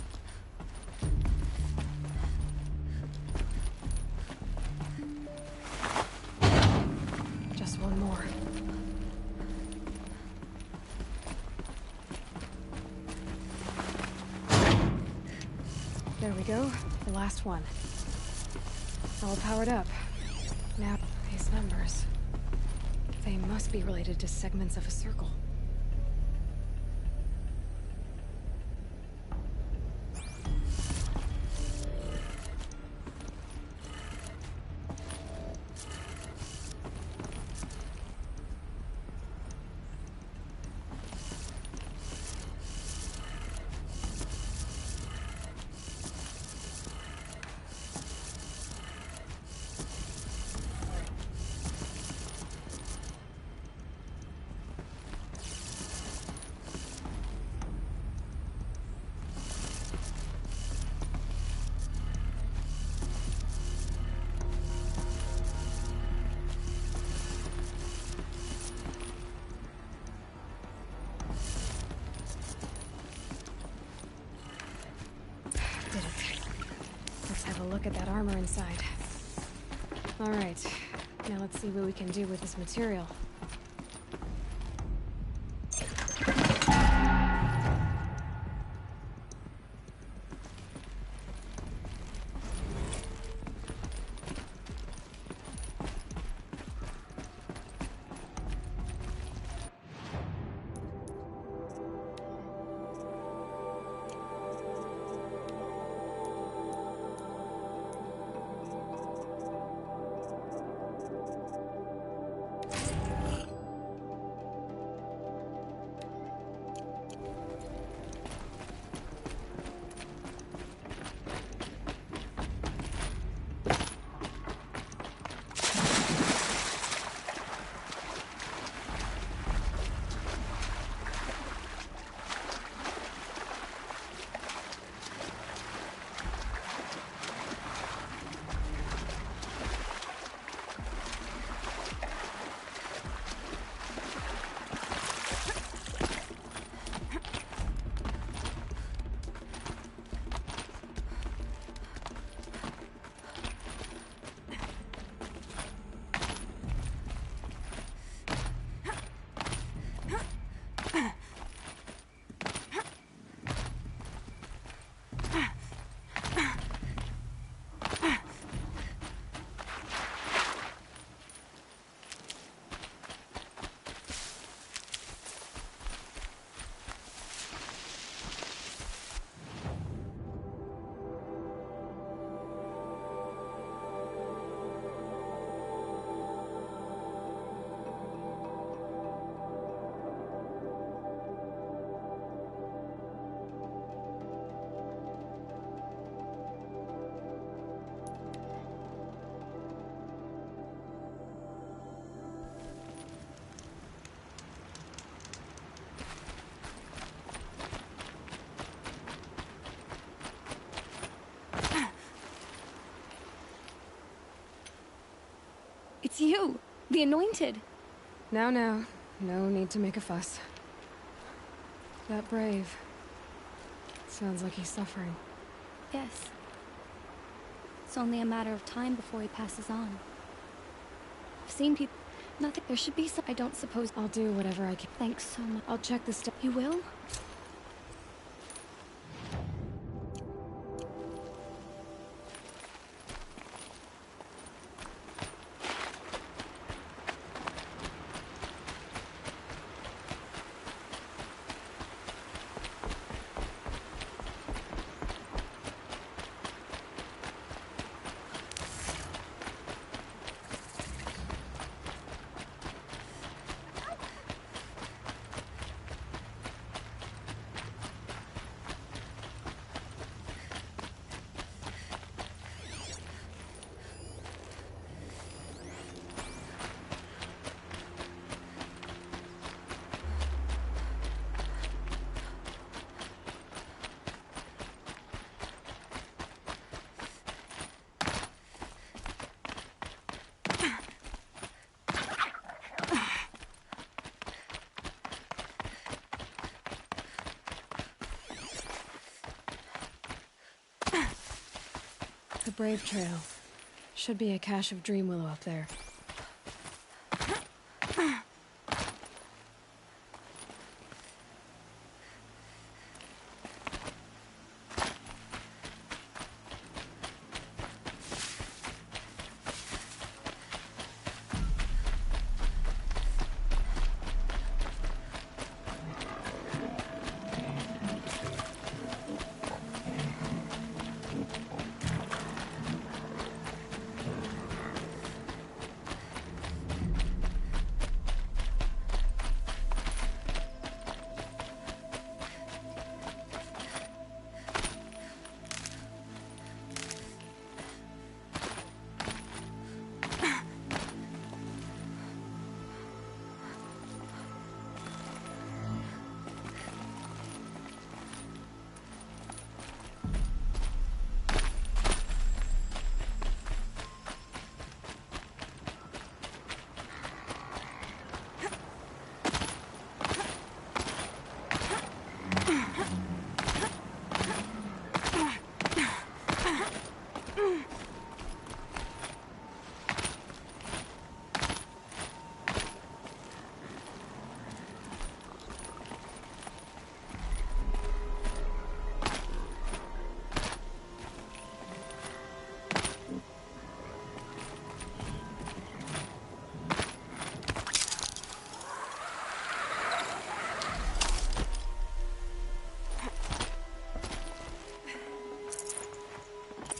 Just one more. There we go, the last one. All powered up. Now, these numbers. They must be related to segments of a circle. Look at that armor inside. All right, now let's see what we can do with this material. It's you, the Anointed. Now, no need to make a fuss. That Brave. Sounds like he's suffering. Yes. It's only a matter of time before he passes on. I've seen people... Nothing. There should be some... I don't suppose... I'll do whatever I can. Thanks so much. I'll check the stuff. You will? The Brave Trail. Should be a cache of Dream Willow up there.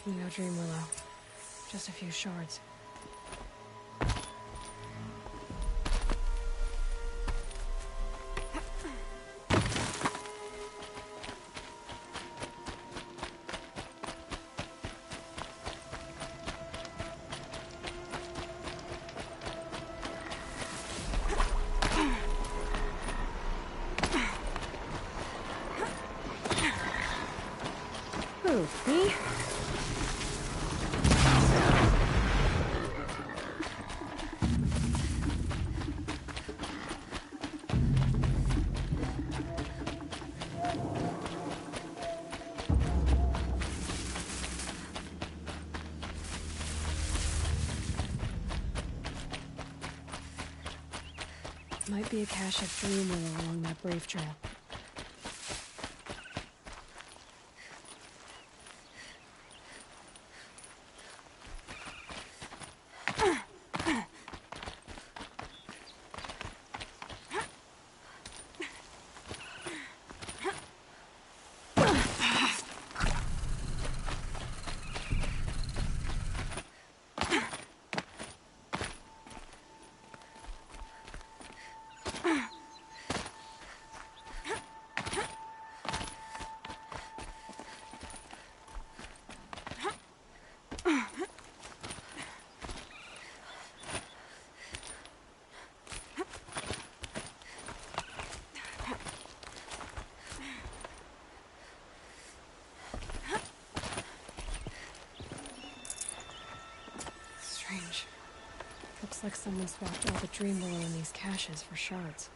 No Dream Willow. Just a few shards. Who, me? Might be a cache of Dream Willow along that Brave Trail. Looks like someone swapped all the dream willow in these caches for shards.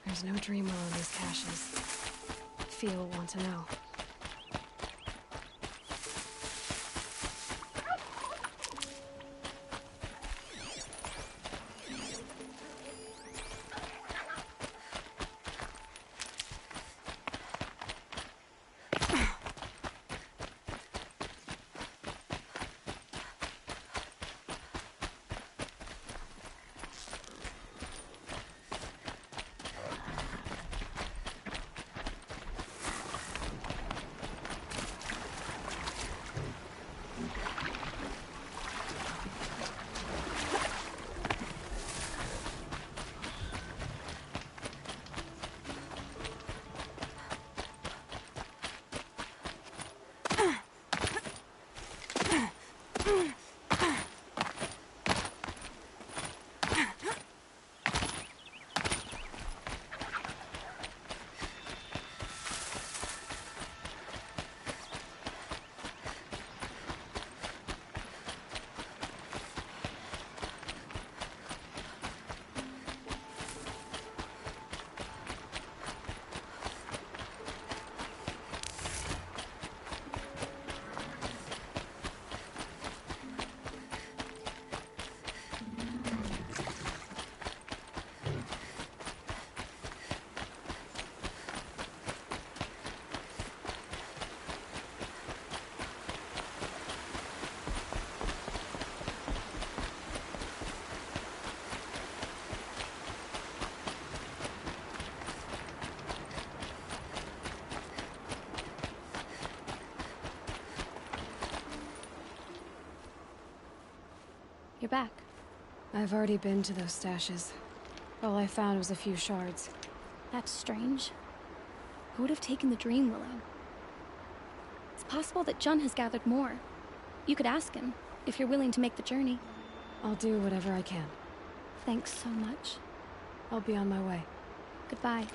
There's no dream willow in these caches. Fia will want to know. You're back. I've already been to those stashes. All I found was a few shards. That's strange. Who would have taken the dream willow? It's possible that Jun has gathered more. You could ask him, if you're willing to make the journey. I'll do whatever I can. Thanks so much. I'll be on my way. Goodbye.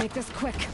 make this quick.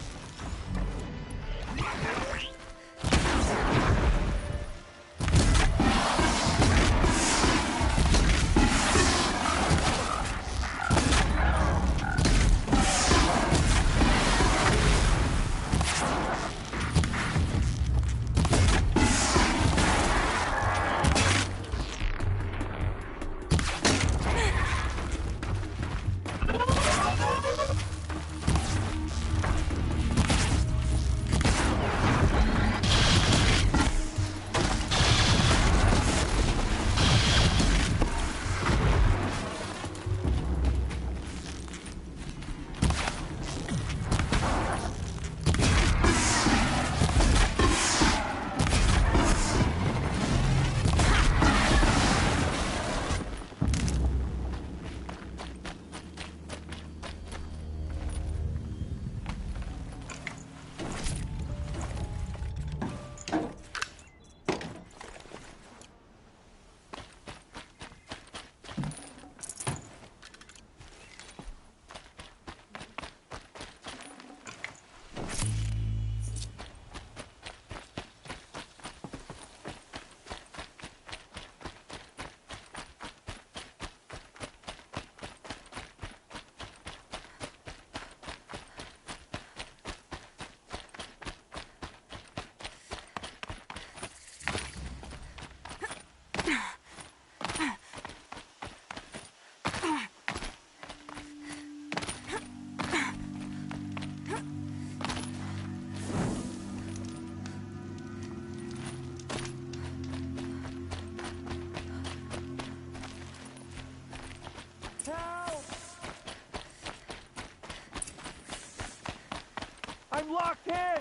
I'm locked in!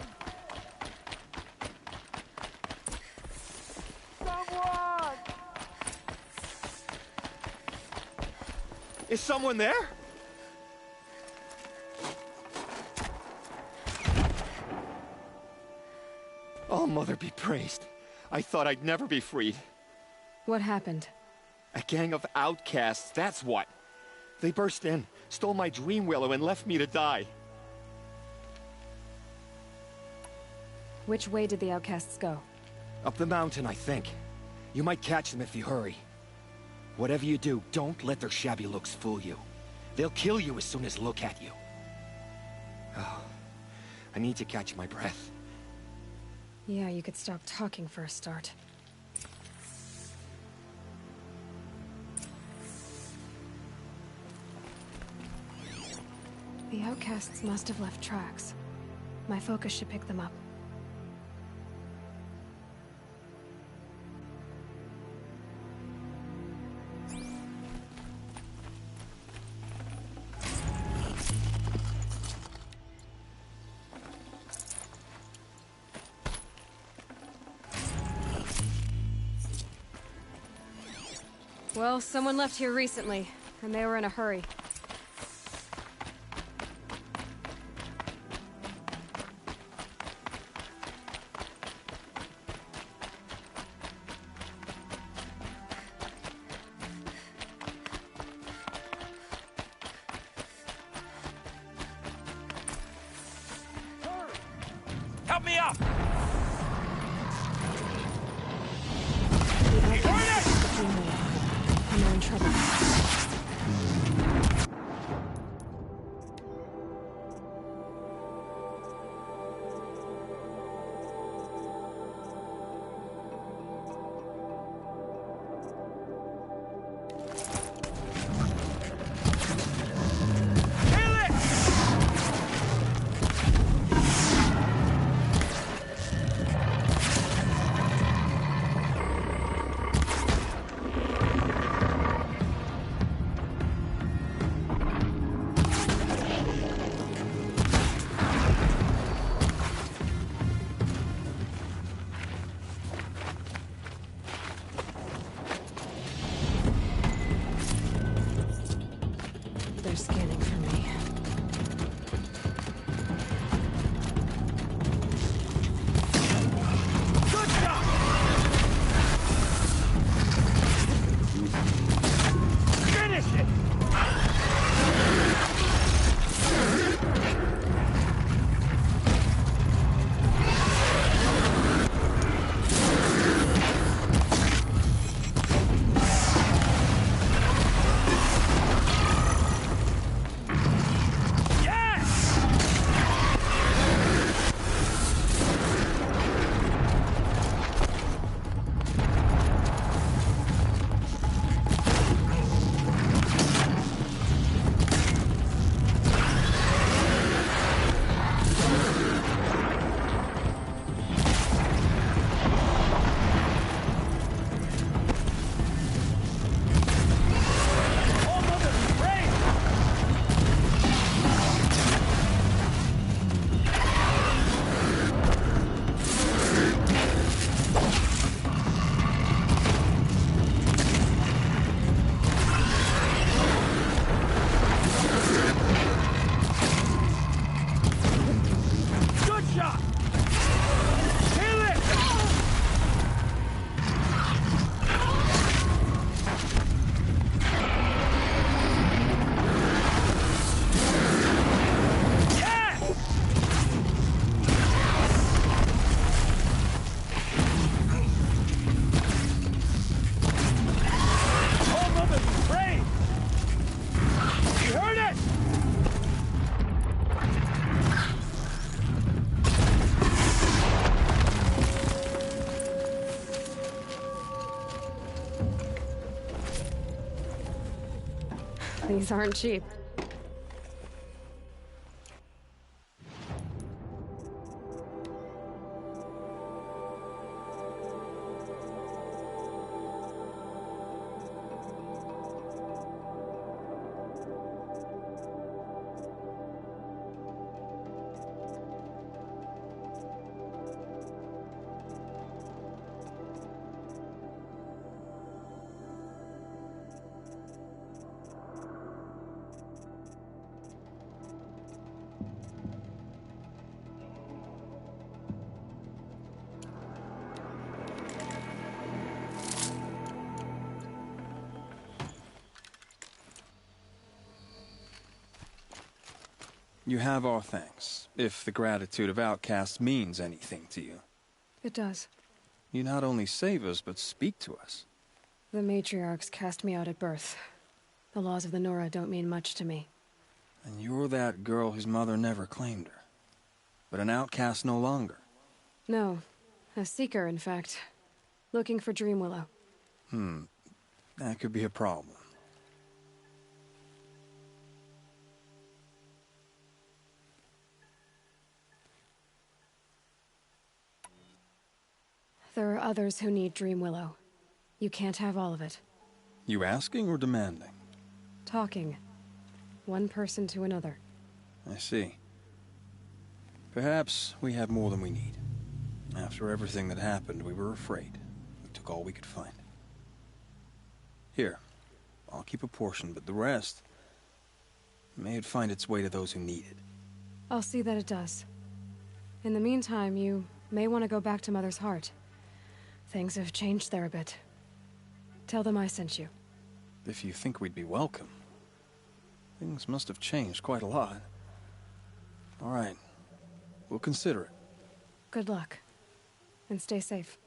Someone! Is someone there? Oh, Mother be praised. I thought I'd never be freed. What happened? A gang of outcasts, that's what. They burst in, stole my dream willow, and left me to die. Which way did the outcasts go? Up the mountain, I think. You might catch them if you hurry. Whatever you do, don't let their shabby looks fool you. They'll kill you as soon as look at you. Oh, I need to catch my breath. Yeah, you could stop talking for a start. The outcasts must have left tracks. My focus should pick them up. Well, someone left here recently, and they were in a hurry. Help me up! And they're in trouble. They're scanning for me. Good shot! Finish it! These aren't cheap. You have our thanks, if the gratitude of outcasts means anything to you. It does. You not only save us, but speak to us. The matriarchs cast me out at birth. The laws of the Nora don't mean much to me. And you're that girl whose mother never claimed her. But an outcast no longer. No. A seeker, in fact. Looking for Dreamwillow. That could be a problem. There are others who need Dreamwillow. You can't have all of it. You asking or demanding? Talking. One person to another. I see. Perhaps we have more than we need. After everything that happened, we were afraid. We took all we could find. Here, I'll keep a portion, but the rest... may it find its way to those who need it. I'll see that it does. In the meantime, you may want to go back to Mother's Heart. Things have changed there a bit. Tell them I sent you. If you think we'd be welcome. Things must have changed quite a lot. All right. We'll consider it. Good luck. And stay safe.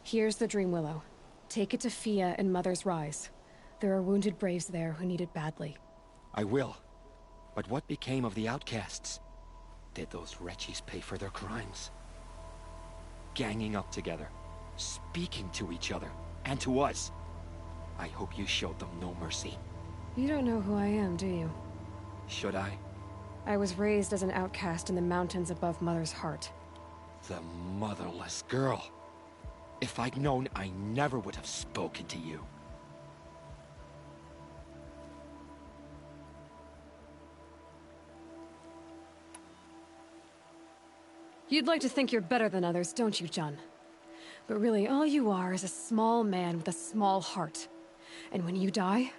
Here's the Dreamwillow. Take it to Fia and Mother's Rise. There are wounded braves there who need it badly. I will. But what became of the outcasts? Did those wretches pay for their crimes? Ganging up together, speaking to each other, and to us. I hope you showed them no mercy. You don't know who I am, do you? Should I? I was raised as an outcast in the mountains above Mother's Heart. The motherless girl. If I'd known, I never would have spoken to you. You'd like to think you're better than others, don't you, John? But really, all you are is a small man with a small heart. And when you die,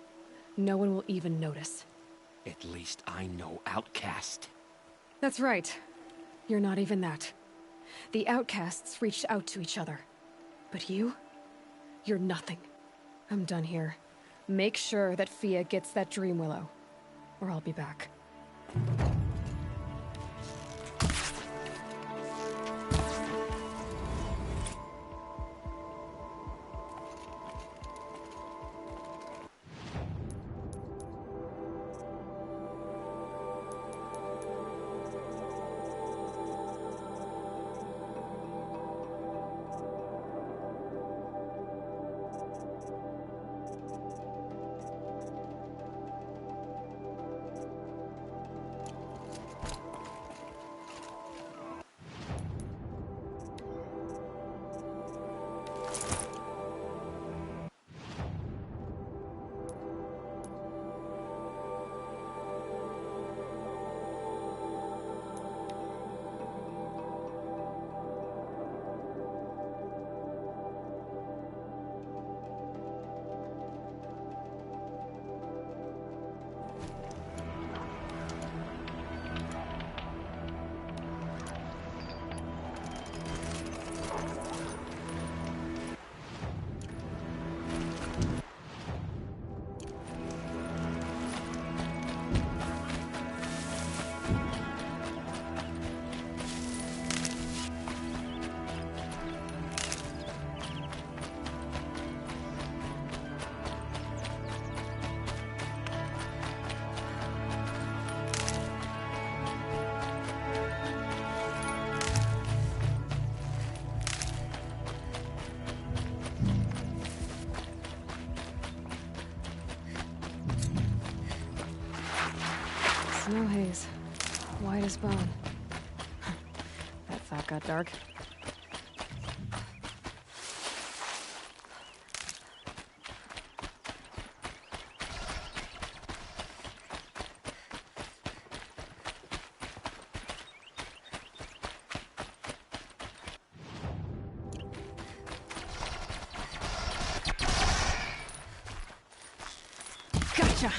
no one will even notice. At least I know outcast. That's right. You're not even that. The outcasts reached out to each other. But you're nothing. I'm done here. Make sure that Fia gets that Dreamwillow, or I'll be back. No haze. White as bone. That thought got dark. Gotcha!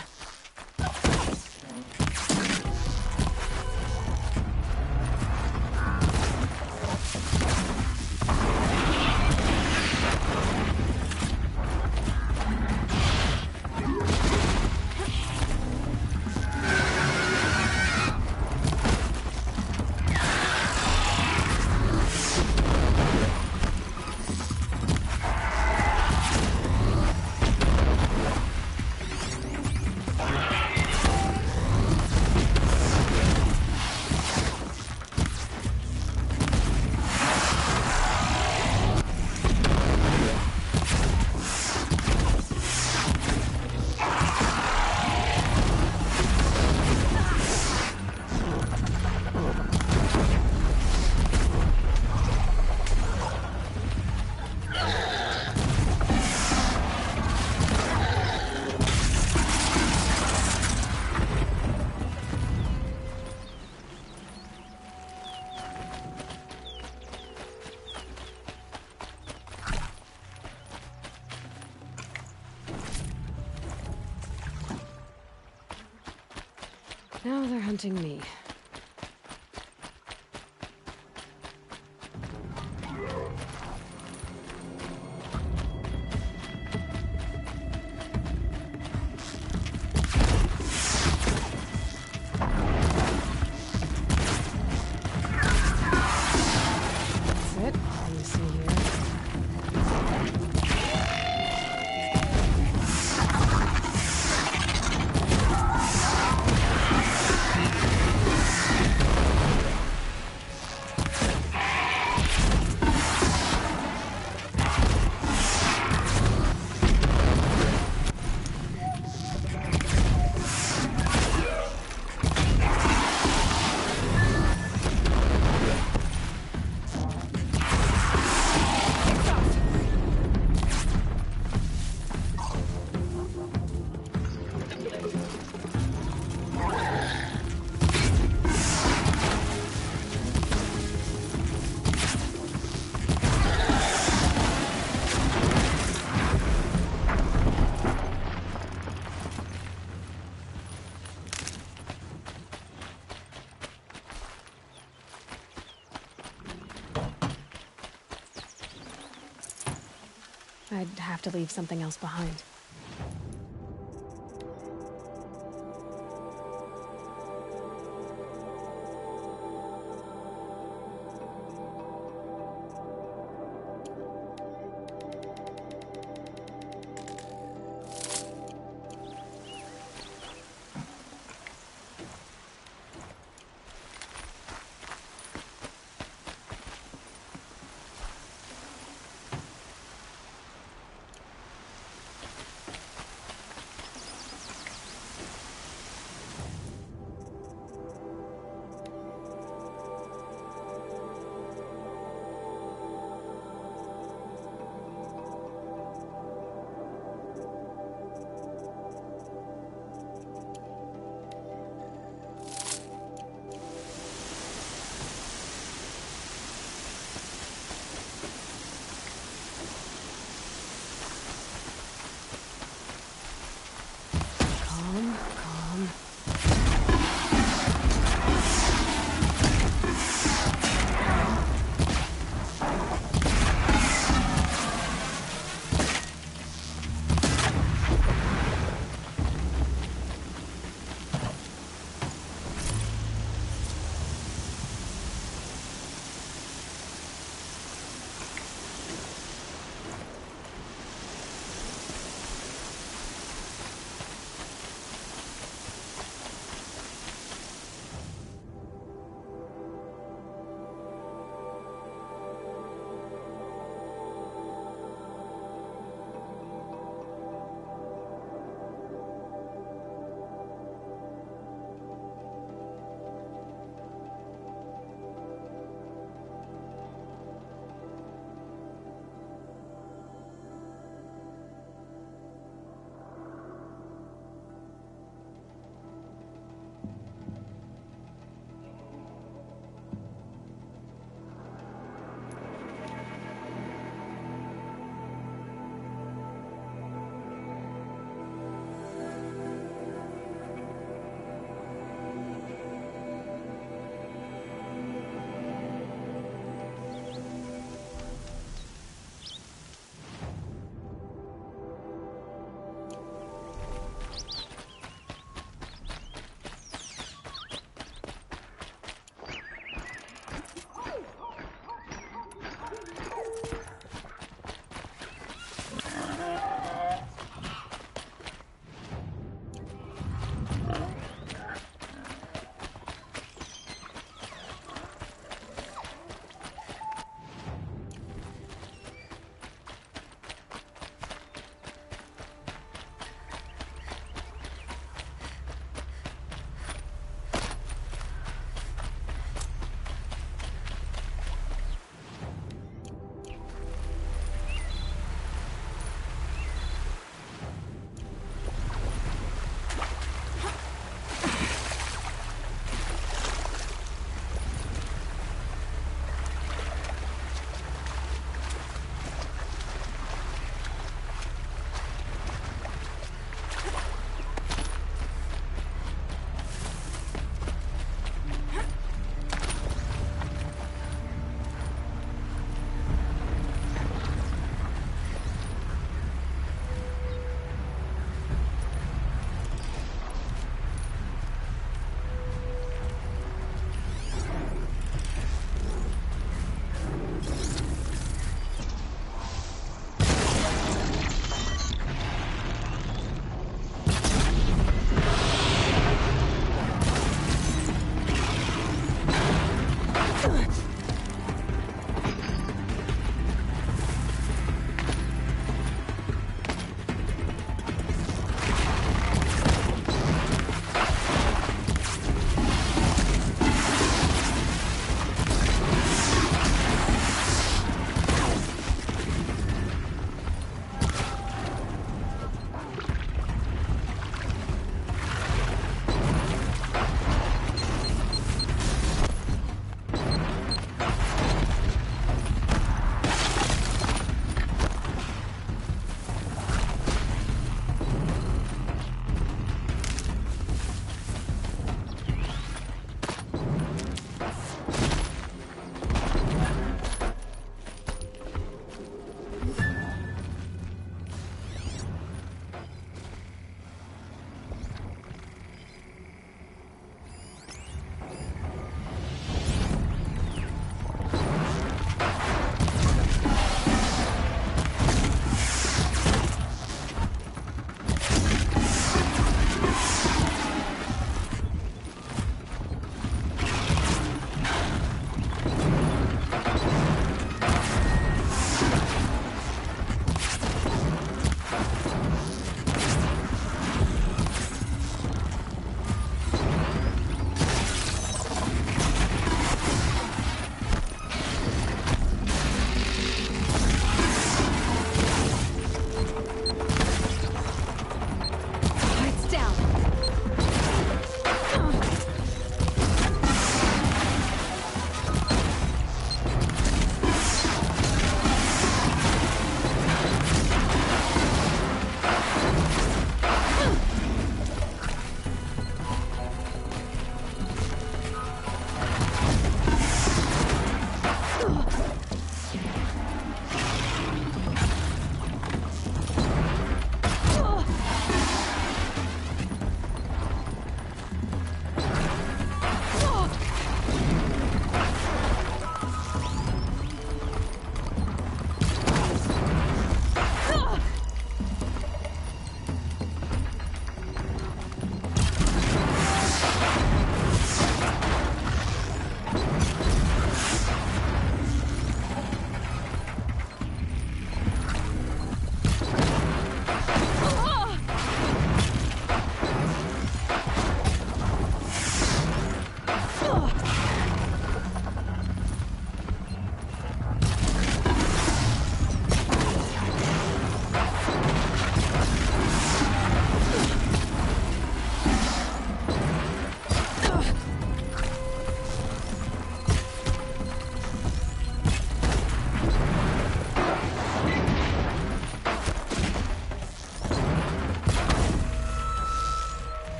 Now they're hunting me. That's it. Let me see here. I'd have to leave something else behind.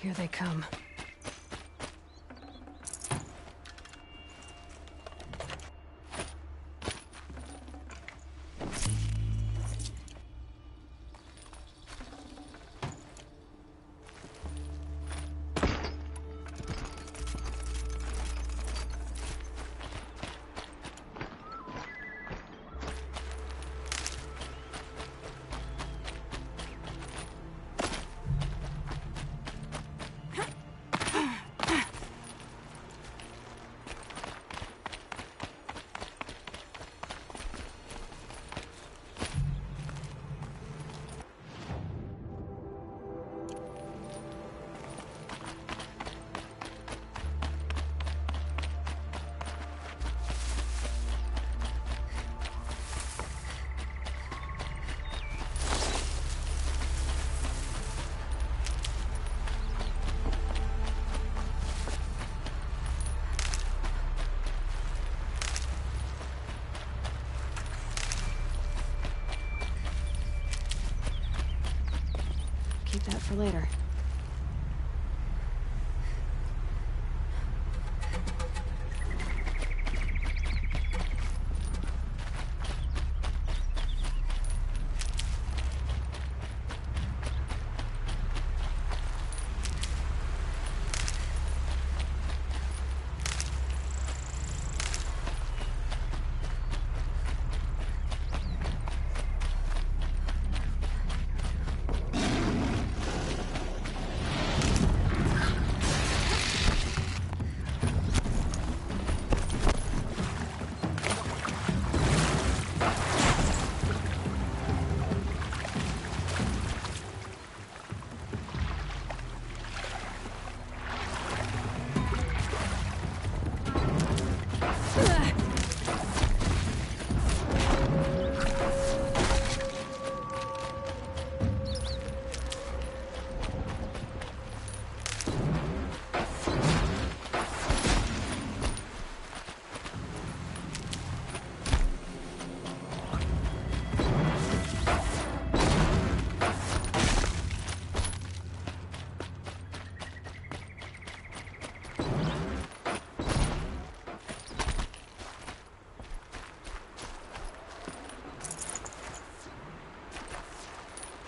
Here they come. Keep that for later.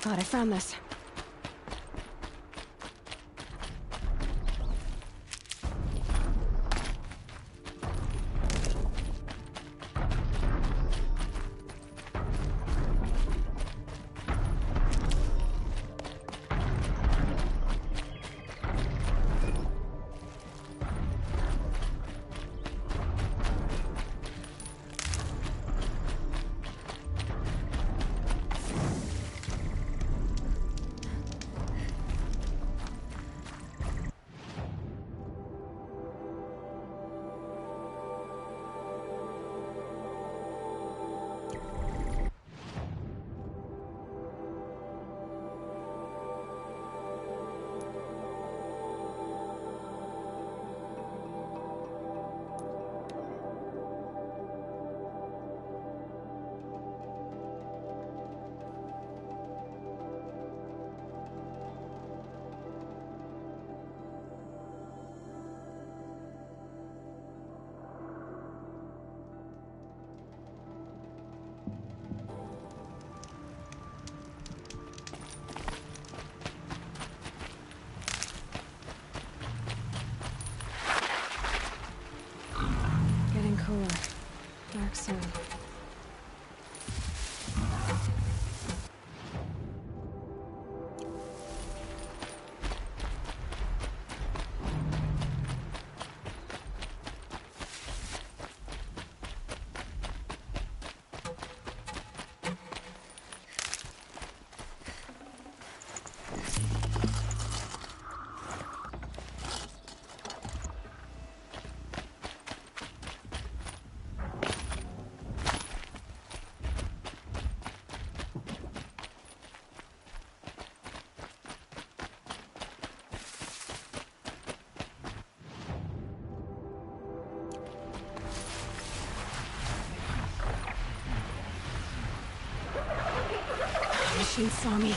God, I found this. Getting cooler. Dark soon. Machine saw me.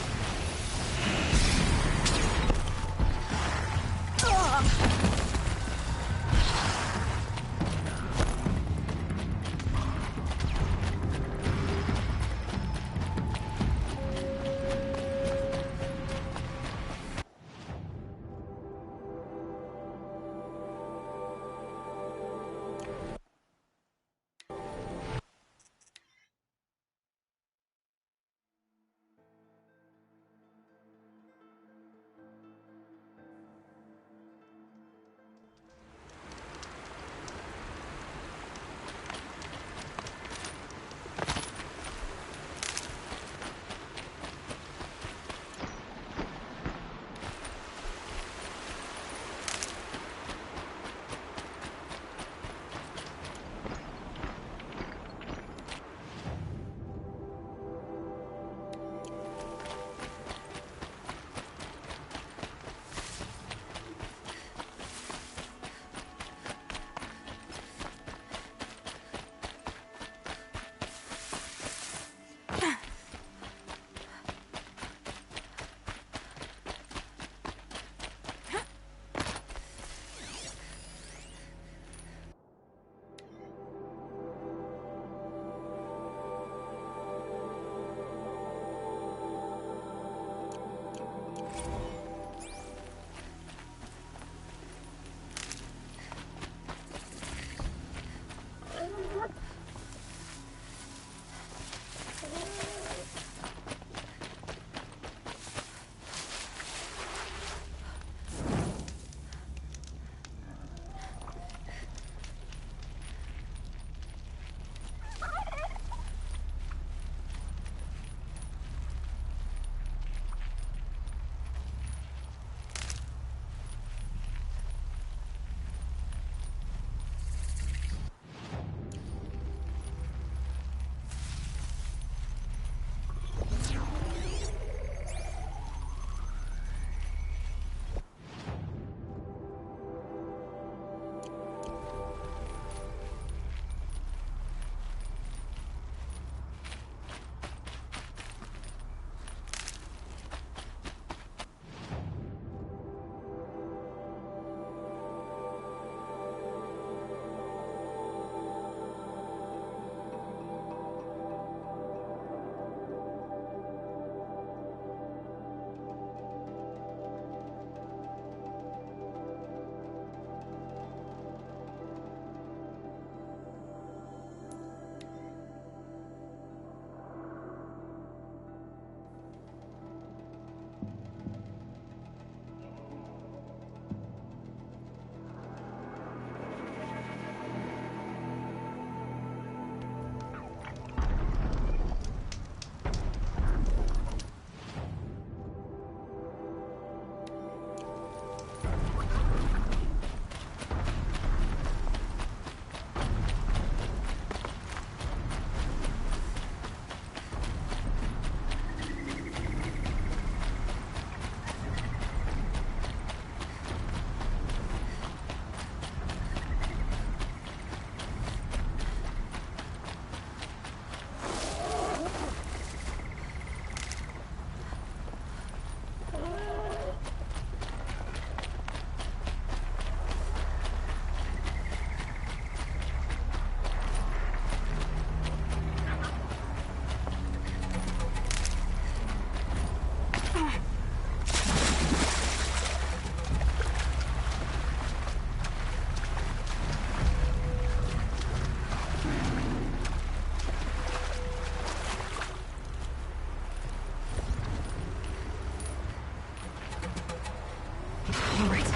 All right.